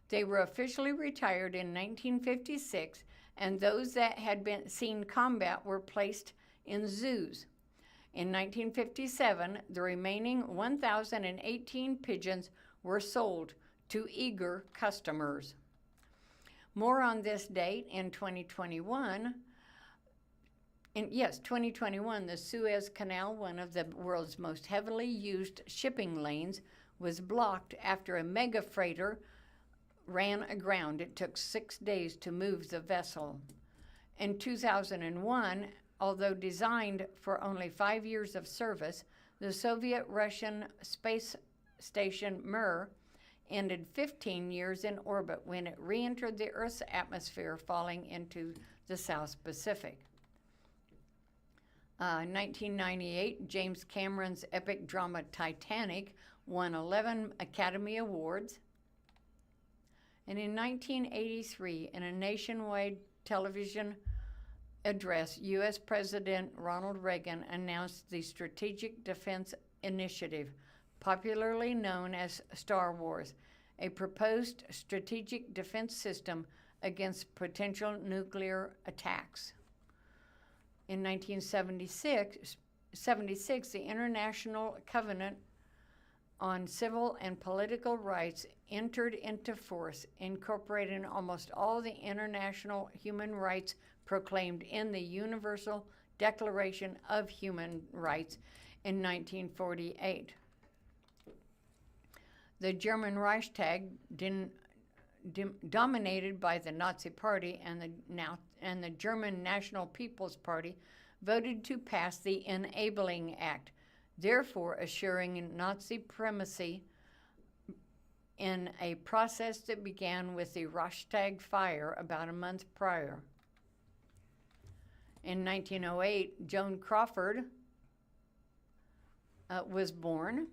They were officially retired in 1956, and those that had been seen combat were placed in zoos. In 1957, the remaining 1,018 pigeons were sold to eager customers. More on this date in 2021. 2021, the Suez Canal, one of the world's most heavily used shipping lanes, was blocked after a mega freighter ran aground. It took 6 days to move the vessel. In 2001, although designed for only 5 years of service, the Soviet-Russian space station Mir ended 15 years in orbit when it re-entered the Earth's atmosphere, falling into the South Pacific. 1998, James Cameron's epic drama Titanic won 11 Academy Awards. And in 1983, in a nationwide television address, U.S. President Ronald Reagan announced the Strategic Defense Initiative, popularly known as Star Wars, a proposed strategic defense system against potential nuclear attacks. In 1976, the International Covenant on Civil and Political Rights entered into force, incorporating almost all the international human rights proclaimed in the Universal Declaration of Human Rights in 1948. The German Reichstag, dominated by the Nazi Party and the German National People's Party, voted to pass the Enabling Act, therefore assuring Nazi primacy in a process that began with the Reichstag fire about a month prior. In 1908, Joan Crawford was born.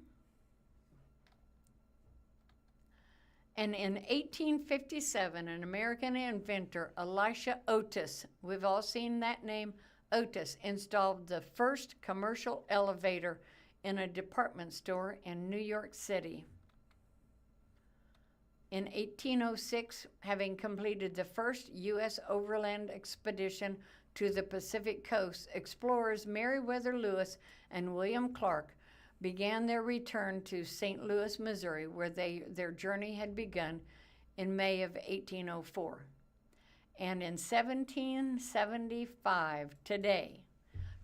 And in 1857, an American inventor, Elisha Otis, we've all seen that name, Otis, installed the first commercial elevator in a department store in New York City. In 1806, having completed the first U.S. overland expedition to the Pacific coast, explorers Meriwether Lewis and William Clark began their return to St. Louis, Missouri, where their journey had begun in May of 1804. And in 1775, today,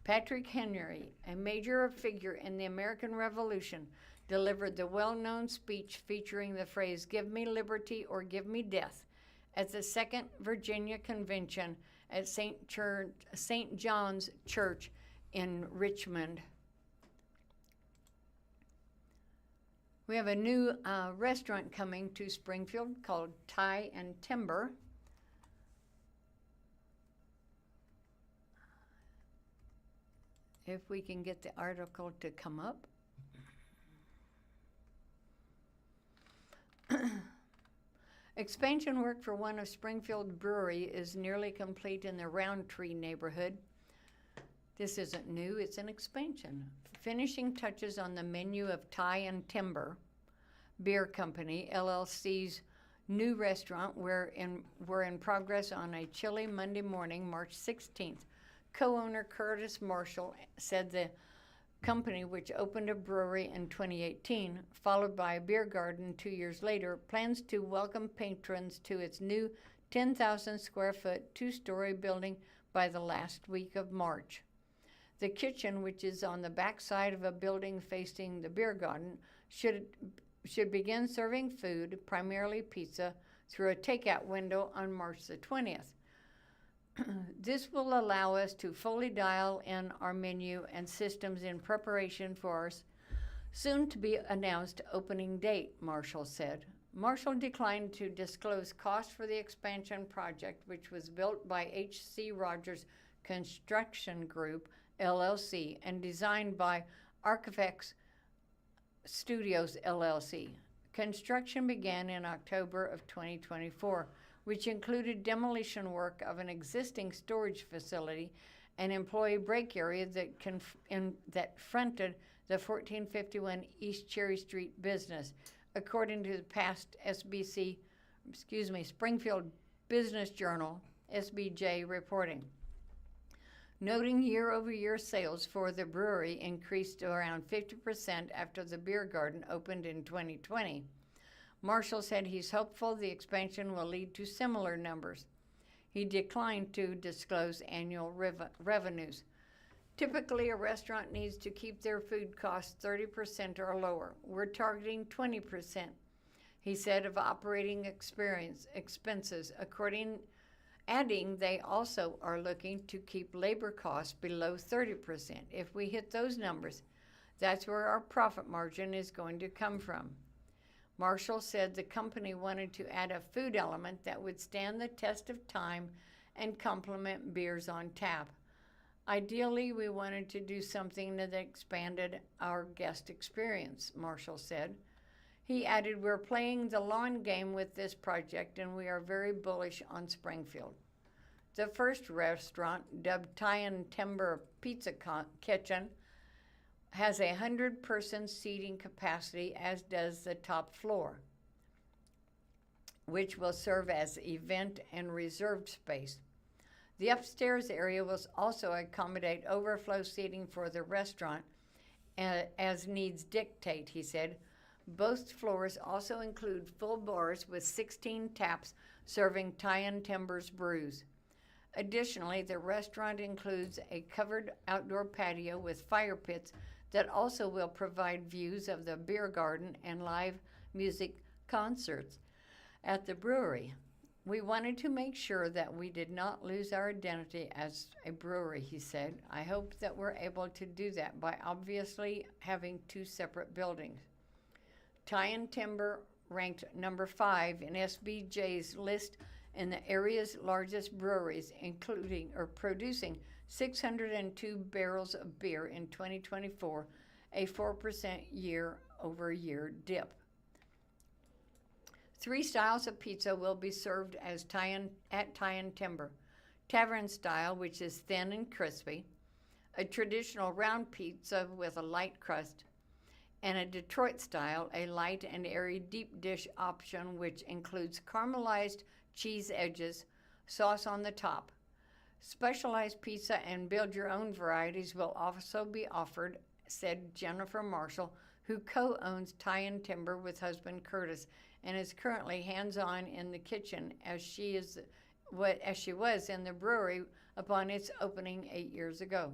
Patrick Henry, a major figure in the American Revolution, delivered the well-known speech featuring the phrase, "Give me liberty or give me death," at the Second Virginia Convention at St. John's Church in Richmond. We have a new restaurant coming to Springfield called Tie and Timber. If we can get the article to come up. Expansion work for one of Springfield Brewery is nearly complete in the Roundtree neighborhood. This isn't new, it's an expansion. Finishing touches on the menu of Tie and Timber Beer Company, LLC's new restaurant were in progress on a chilly Monday morning, March 16th. Co-owner Curtis Marshall said the company, which opened a brewery in 2018, followed by a beer garden 2 years later, plans to welcome patrons to its new 10,000 square foot, 2-story building by the last week of March. The kitchen, which is on the back side of a building facing the beer garden, should begin serving food, primarily pizza, through a takeout window on March the 20th. This will allow us to fully dial in our menu and systems in preparation for our soon-to-be-announced opening date, Marshall said. Marshall declined to disclose costs for the expansion project, which was built by H.C. Rogers Construction Group, LLC, and designed by Architects Studios, LLC. Construction began in October of 2024, which included demolition work of an existing storage facility and employee break area that fronted the 1451 East Cherry Street business, according to the past Springfield Business Journal, SBJ reporting. Noting year-over-year sales for the brewery increased to around 50% after the beer garden opened in 2020. Marshall said he's hopeful the expansion will lead to similar numbers. He declined to disclose annual revenues. Typically, a restaurant needs to keep their food costs 30% or lower. We're targeting 20%, he said, of operating expenses, adding they also are looking to keep labor costs below 30%. If we hit those numbers, that's where our profit margin is going to come from. Marshall said the company wanted to add a food element that would stand the test of time and complement beers on tap. Ideally, we wanted to do something that expanded our guest experience, Marshall said. He added, we're playing the long game with this project, and we are very bullish on Springfield. The first restaurant, dubbed Italian Timber Pizza Kitchen, has 100-person seating capacity, as does the top floor, which will serve as event and reserved space. The upstairs area will also accommodate overflow seating for the restaurant as needs dictate, he said. Both floors also include full bars with 16 taps serving Italian Timbers brews. Additionally, the restaurant includes a covered outdoor patio with fire pits that also will provide views of the beer garden and live music concerts at the brewery. We wanted to make sure that we did not lose our identity as a brewery, he said. I hope that we're able to do that by obviously having two separate buildings. Italian Timber ranked number 5 in SBJ's list in the area's largest breweries, producing 602 barrels of beer in 2024, a 4% year-over-year dip. 3 styles of pizza will be served at Italian Timber. Tavern style, which is thin and crispy, a traditional round pizza with a light crust, and a Detroit style, a light and airy deep dish option, which includes caramelized cheese edges, sauce on the top. Specialized pizza and build-your-own varieties will also be offered, said Jennifer Marshall, who co-owns Italian Timber with husband Curtis and is currently hands-on in the kitchen as she was in the brewery upon its opening 8 years ago.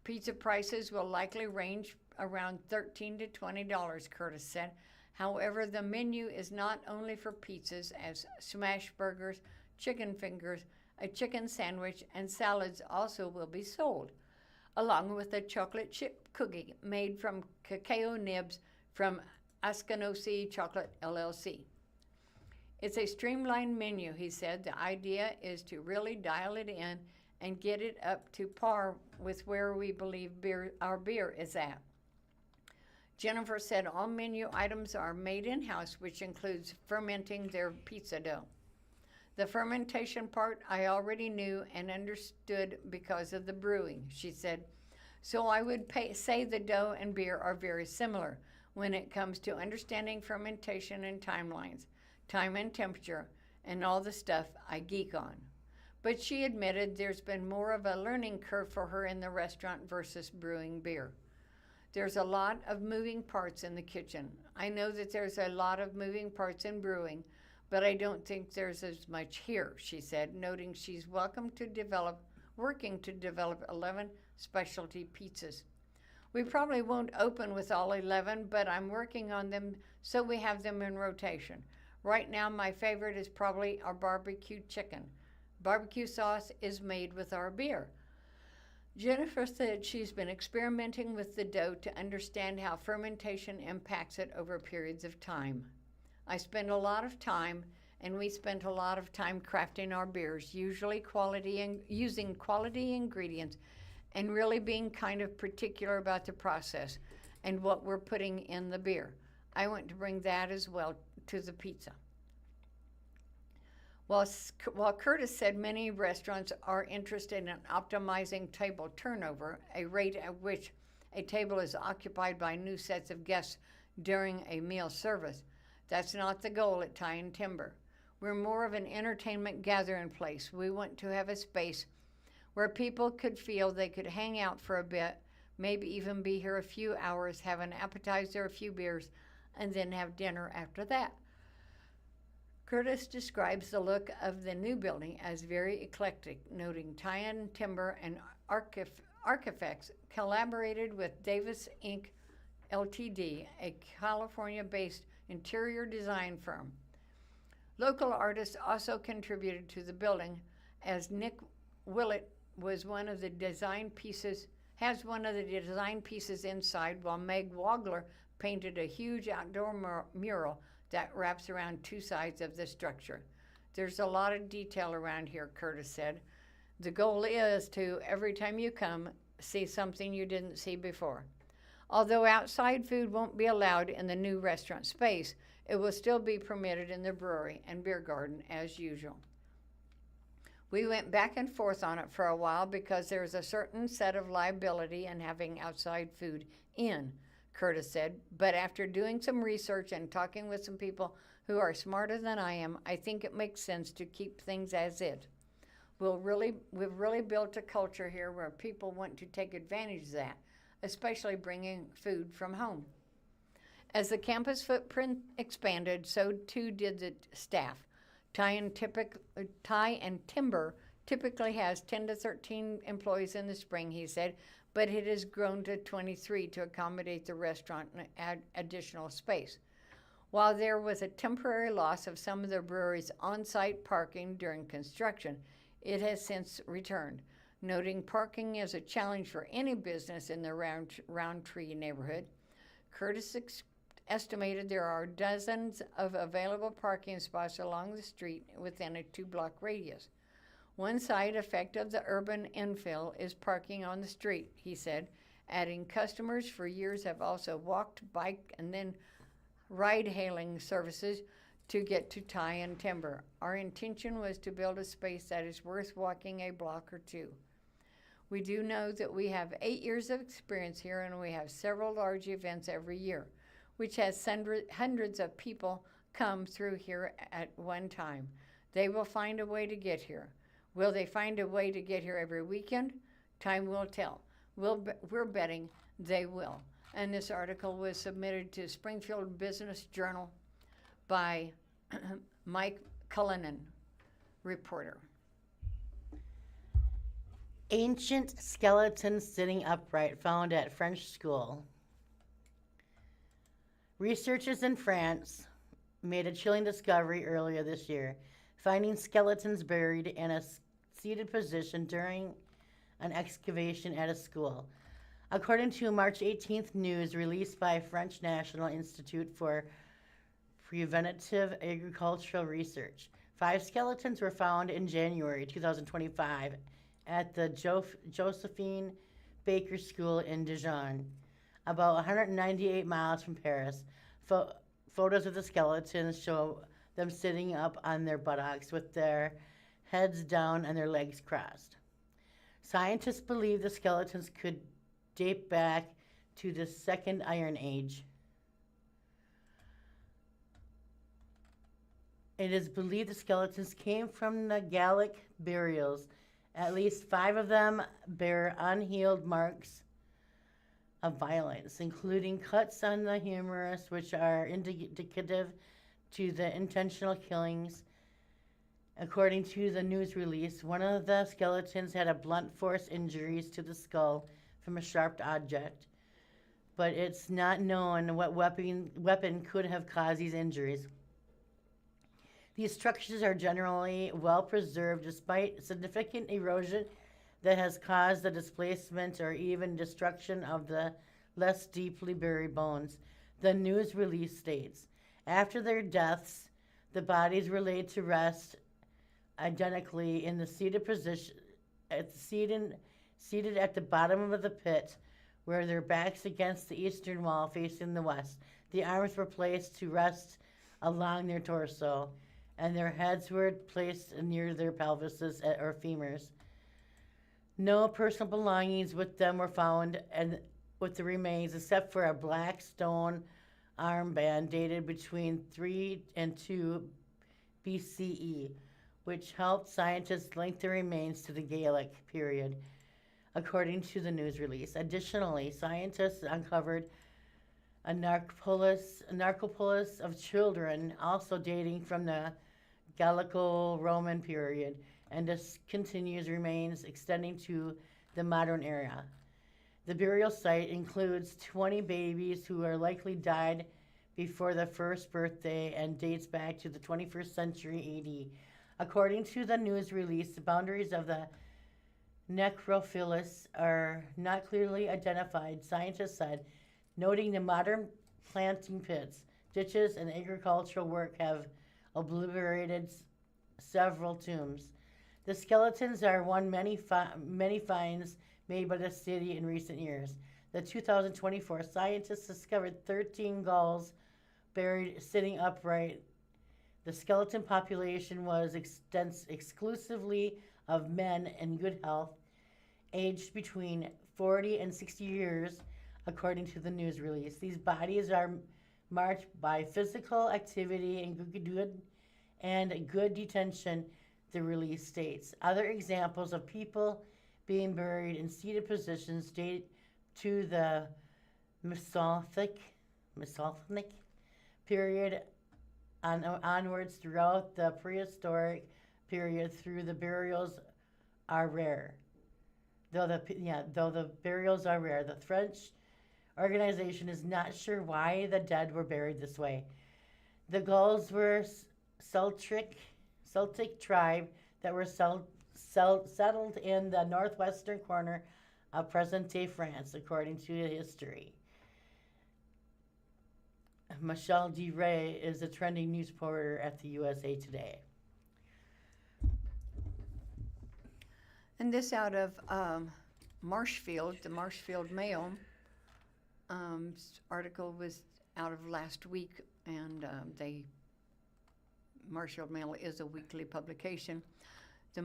Pizza prices will likely range around $13 to $20, Curtis said. However, the menu is not only for pizzas, as smash burgers, chicken fingers, a chicken sandwich, and salads also will be sold, along with a chocolate chip cookie made from cacao nibs from Askinosie Chocolate LLC. It's a streamlined menu, he said. The idea is to really dial it in and get it up to par with where we believe our beer is at. Jennifer said all menu items are made in-house, which includes fermenting their pizza dough. The fermentation part I already knew and understood because of the brewing, she said. So I would say the dough and beer are very similar when it comes to understanding fermentation and timelines, time and temperature, and all the stuff I geek on. But she admitted there's been more of a learning curve for her in the restaurant versus brewing beer. There's a lot of moving parts in the kitchen. I know that there's a lot of moving parts in brewing, but I don't think there's as much here, she said, noting she's working to develop 11 specialty pizzas. We probably won't open with all 11, but I'm working on them so we have them in rotation. Right now, my favorite is probably our barbecue chicken. Barbecue sauce is made with our beer. Jennifer said she's been experimenting with the dough to understand how fermentation impacts it over periods of time. I spend a lot of time, and we spent a lot of time crafting our beers, using quality ingredients, and really being kind of particular about the process and what we're putting in the beer. I went to bring that as well to the pizza. While Curtis said many restaurants are interested in optimizing table turnover, a rate at which a table is occupied by new sets of guests during a meal service, that's not the goal at Tie and Timber. We're more of an entertainment gathering place. We want to have a space where people could feel they could hang out for a bit, maybe even be here a few hours, have an appetizer, a few beers, and then have dinner after that. Curtis describes the look of the new building as very eclectic, noting Tie and Timber and Archifacts collaborated with Davis Inc. Ltd., a California-based interior design firm. Local artists also contributed to the building, as Nick Willett has one of the design pieces inside, while Meg Wagler painted a huge outdoor mural that wraps around two sides of the structure. There's a lot of detail around here, Curtis said. The goal is to, every time you come, see something you didn't see before. Although outside food won't be allowed in the new restaurant space, it will still be permitted in the brewery and beer garden as usual. We went back and forth on it for a while because there's a certain set of liability in having outside food in, Curtis said, but after doing some research and talking with some people who are smarter than I am, I think it makes sense to keep things as is. We've really built a culture here where people want to take advantage of that, especially bringing food from home. As the campus footprint expanded, so too did the staff. Tie and Timber typically has 10 to 13 employees in the spring, he said, but it has grown to 23 to accommodate the restaurant and add additional space. While there was a temporary loss of some of the brewery's on-site parking during construction, it has since returned, noting parking is a challenge for any business in the Roundtree neighborhood. Curtis estimated there are dozens of available parking spots along the street within a 2-block radius. One side effect of the urban infill is parking on the street, he said, adding customers for years have also walked, biked, and then ride-hailing services to get to Tie and Timber. Our intention was to build a space that is worth walking a block or two. We do know that we have 8 years of experience here, and we have several large events every year, which has hundreds of people come through here at one time. They will find a way to get here. Will they find a way to get here every weekend? Time will tell. We're betting they will. And this article was submitted to Springfield Business Journal by Mike Cullinan, reporter. Ancient skeleton sitting upright found at French school. Researchers in France made a chilling discovery earlier this year, finding skeletons buried in a seated position during an excavation at a school. According to March 18th news released by French National Institute for Preventative Agricultural Research, 5 skeletons were found in January 2025 at the Josephine Baker School in Dijon, about 198 miles from Paris. Photos of the skeletons show them sitting up on their buttocks with their heads down and their legs crossed. Scientists believe the skeletons could date back to the Second Iron Age. It is believed the skeletons came from the Gallic burials. At least 5 of them bear unhealed marks of violence, including cuts on the humerus, which are indicative to the intentional killings. According to the news release, one of the skeletons had a blunt force injuries to the skull from a sharp object, but it's not known what weapon could have caused these injuries. These structures are generally well preserved despite significant erosion that has caused the displacement or even destruction of the less deeply buried bones. The news release states, after their deaths, the bodies were laid to rest identically in the seated position, seated at the bottom of the pit, where their backs against the eastern wall facing the west. The arms were placed to rest along their torso, and their heads were placed near their pelvises or femurs. No personal belongings with them were found, and with the remains, except for a black stone armband dated between 3 and 2 BCE, which helped scientists link the remains to the Gaelic period, according to the news release. Additionally, scientists uncovered a necropolis of children, also dating from the Gallico-Roman period, and this continues remains extending to the modern era. The burial site includes 20 babies who are likely died before the first birthday and dates back to the 21st century AD. According to the news release, the boundaries of the necropolis are not clearly identified, scientists said, noting the modern planting pits, ditches, and agricultural work have obliterated several tombs. The skeletons are one many finds made by the city in recent years. The 2024 scientists discovered 13 gulls buried sitting upright. The skeleton population was exclusively of men in good health, aged between 40 and 60 years, according to the news release. These bodies are marked by physical activity and good detention, the release states. Other examples of people being buried in seated positions date to the Mesolithic period onwards throughout the prehistoric period. Through the burials are rare. Though the burials are rare, the French organization is not sure why the dead were buried this way. The Gauls were Celtic tribe that were settled in the northwestern corner of present-day France, according to history. Michelle D. Ray is a trending news reporter at the USA Today. And this out of Marshfield, the Marshfield Mail. Article was out of last week, and Marshfield Mail is a weekly publication. The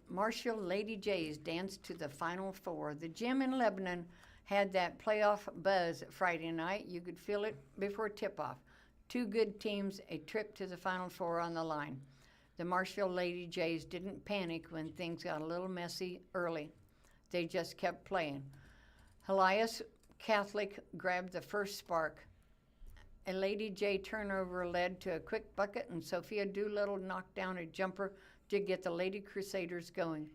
Marshfield Lady Jays danced to the Final Four. The gym in Lebanon had that playoff buzz Friday night. You could feel it before tip-off. Two good teams, a trip to the Final Four on the line. The Marshfield Lady Jays didn't panic when things got a little messy early. They just kept playing. Elias Catholic grabbed the first spark. A Lady J turnover led to a quick bucket, and Sophia Doolittle knocked down a jumper to get the Lady Crusaders going.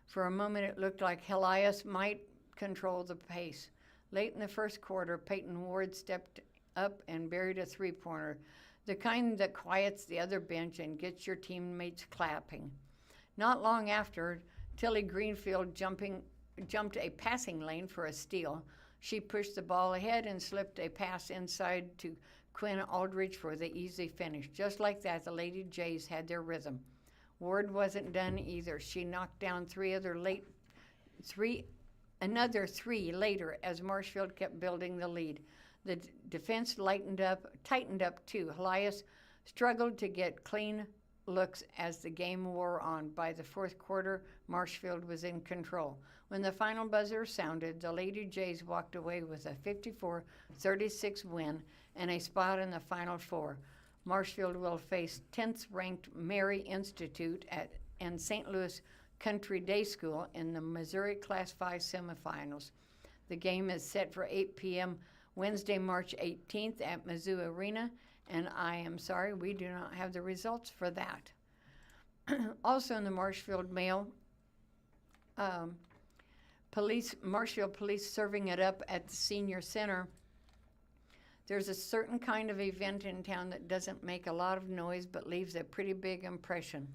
For a moment, it looked like Elias might control the pace. Late in the first quarter, Peyton Ward stepped up and buried a three-pointer, the kind that quiets the other bench and gets your teammates clapping. Not long after, Tilly Greenfield jumped a passing lane for a steal. She pushed the ball ahead and slipped a pass inside to Quinn Aldridge for the easy finish. Just like that, the Lady Jays had their rhythm. Ward wasn't done either. She knocked down another three later as Marshfield kept building the lead. The defense tightened up too. Elias struggled to get clean looks as the game wore on. By the fourth quarter, Marshfield was in control. When the final buzzer sounded, the Lady Jays walked away with a 54-36 win and a spot in the Final Four. Marshfield will face 10th-ranked Mary Institute and St. Louis Country Day School in the Missouri Class 5 semifinals. The game is set for 8 p.m. Wednesday, March 18th at Mizzou Arena, and I am sorry we do not have the results for that. Also in the Marshfield Mail, Marshfield police serving it up at the senior center. There's a certain kind of event in town that doesn't make a lot of noise but leaves a pretty big impression.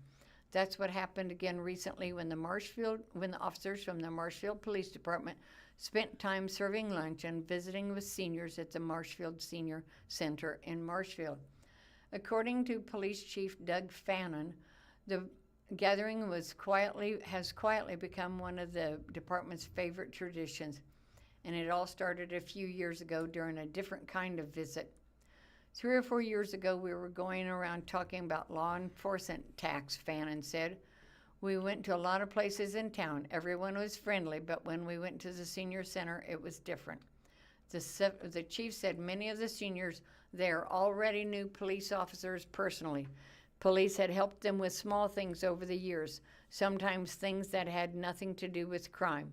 That's what happened again recently when the officers from the Marshfield Police Department spent time serving lunch and visiting with seniors at the Marshfield Senior Center in Marshfield. According to Police Chief Doug Fannin, the gathering has quietly become one of the department's favorite traditions, and it all started a few years ago during a different kind of visit. 3 or 4 years ago, we were going around talking about law enforcement tax, Fannin said. We went to a lot of places in town. Everyone was friendly, but when we went to the senior center, it was different. The chief said many of the seniors there already knew police officers personally. Police had helped them with small things over the years, sometimes things that had nothing to do with crime.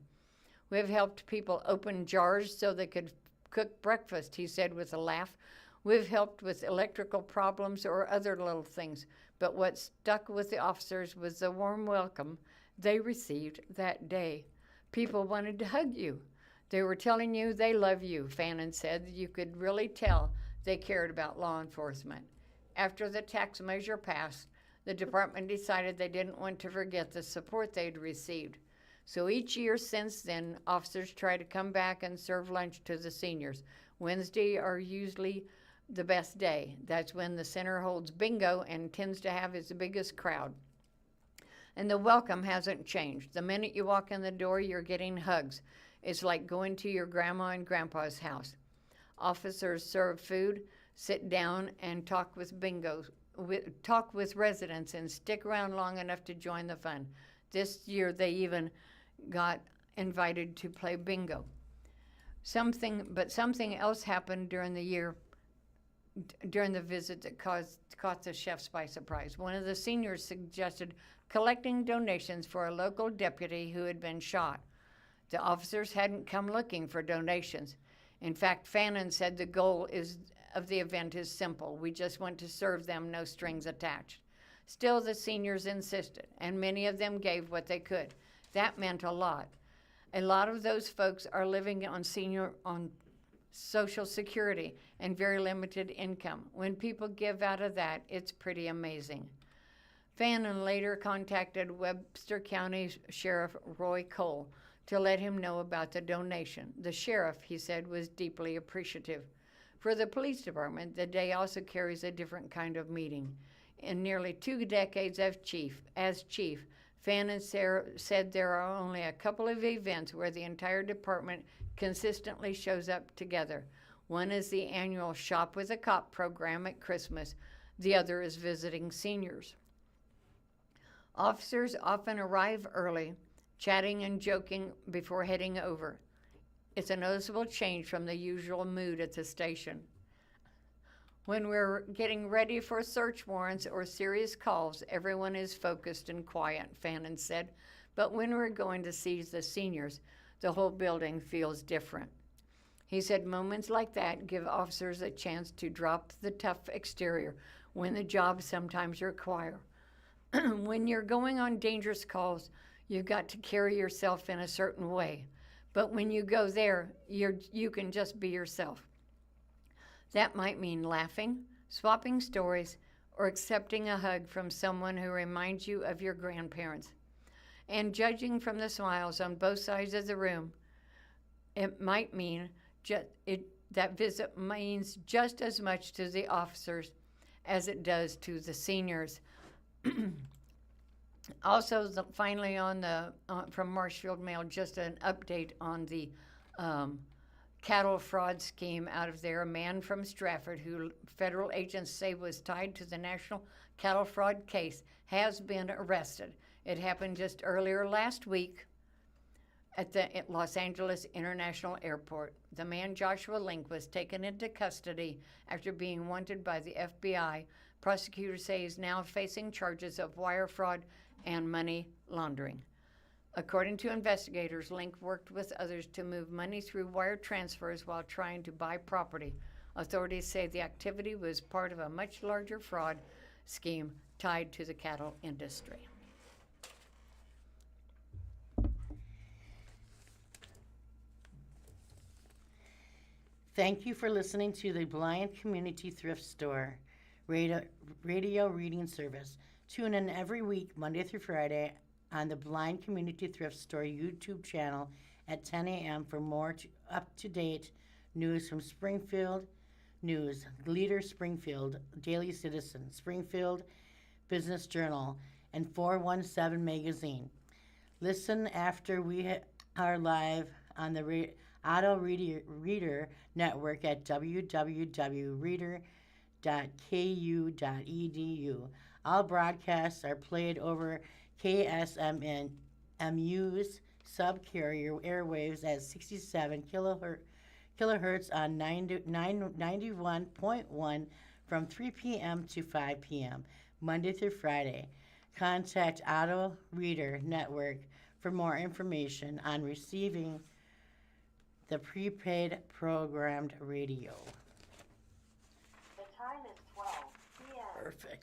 We have helped people open jars so they could cook breakfast, he said with a laugh. We've helped with electrical problems or other little things, but what stuck with the officers was the warm welcome they received that day. People wanted to hug you. They were telling you they love you, Fannin said. You could really tell they cared about law enforcement. After the tax measure passed, the department decided they didn't want to forget the support they'd received. So each year since then, officers try to come back and serve lunch to the seniors. Wednesday are usually the best day. That's when the center holds bingo and tends to have its biggest crowd. And the welcome hasn't changed. The minute you walk in the door, you're getting hugs. It's like going to your grandma and grandpa's house. Officers serve food, sit down, and talk with residents and stick around long enough to join the fun. This year, they even got invited to play bingo. Something else happened during the visit that caught the chefs by surprise. One of the seniors suggested collecting donations for a local deputy who had been shot. The officers hadn't come looking for donations. In fact, Fannin said the goal of the event is simple. We just want to serve them, no strings attached. Still, the seniors insisted, and many of them gave what they could. That meant a lot. A lot of those folks are living on Social Security and very limited income. When people give out of that, it's pretty amazing. Fannin later contacted Webster County Sheriff Roy Cole to let him know about the donation. The sheriff, he said, was deeply appreciative. For the police department, the day also carries a different kind of meeting. In nearly 2 decades as chief, Fannin said there are only a couple of events where the entire department consistently shows up together. One is the annual Shop with a Cop program at Christmas. The other is visiting seniors. Officers often arrive early, chatting and joking before heading over. It's a noticeable change from the usual mood at the station. When we're getting ready for search warrants or serious calls, everyone is focused and quiet, Fannin said. But when we're going to seize the seniors, the whole building feels different. He said moments like that give officers a chance to drop the tough exterior when the job sometimes require. When you're going on dangerous calls, you've got to carry yourself in a certain way. But when you go there, you can just be yourself. That might mean laughing, swapping stories, or accepting a hug from someone who reminds you of your grandparents. And judging from the smiles on both sides of the room, it might mean that visit means just as much to the officers as it does to the seniors. Also, finally from Marshfield Mail, just an update on the cattle fraud scheme out of there. A man from Stratford who federal agents say was tied to the national cattle fraud case has been arrested. It happened just earlier last week at the Los Angeles International Airport. The man, Joshua Link, was taken into custody after being wanted by the FBI. Prosecutors say he's now facing charges of wire fraud and money laundering. According to investigators, Link worked with others to move money through wire transfers while trying to buy property. Authorities say the activity was part of a much larger fraud scheme tied to the cattle industry. Thank you for listening to the Blind Community Thrift Store radio reading service. Tune in every week, Monday through Friday, on the Blind Community Thrift Store YouTube channel at 10 a.m. for more up-to-date news from Springfield News-Leader, Springfield Daily Citizen, Springfield Business Journal, and 417 Magazine. Listen after we are live on the Auto Reader Network at www.reader.com All broadcasts are played over KSMNMU's subcarrier airwaves at 67 kilohertz on 91.1 from 3 p.m. to 5 p.m., Monday through Friday. Contact Auto Reader Network for more information on receiving the prepaid programmed radio. The time is 12 p.m. Perfect.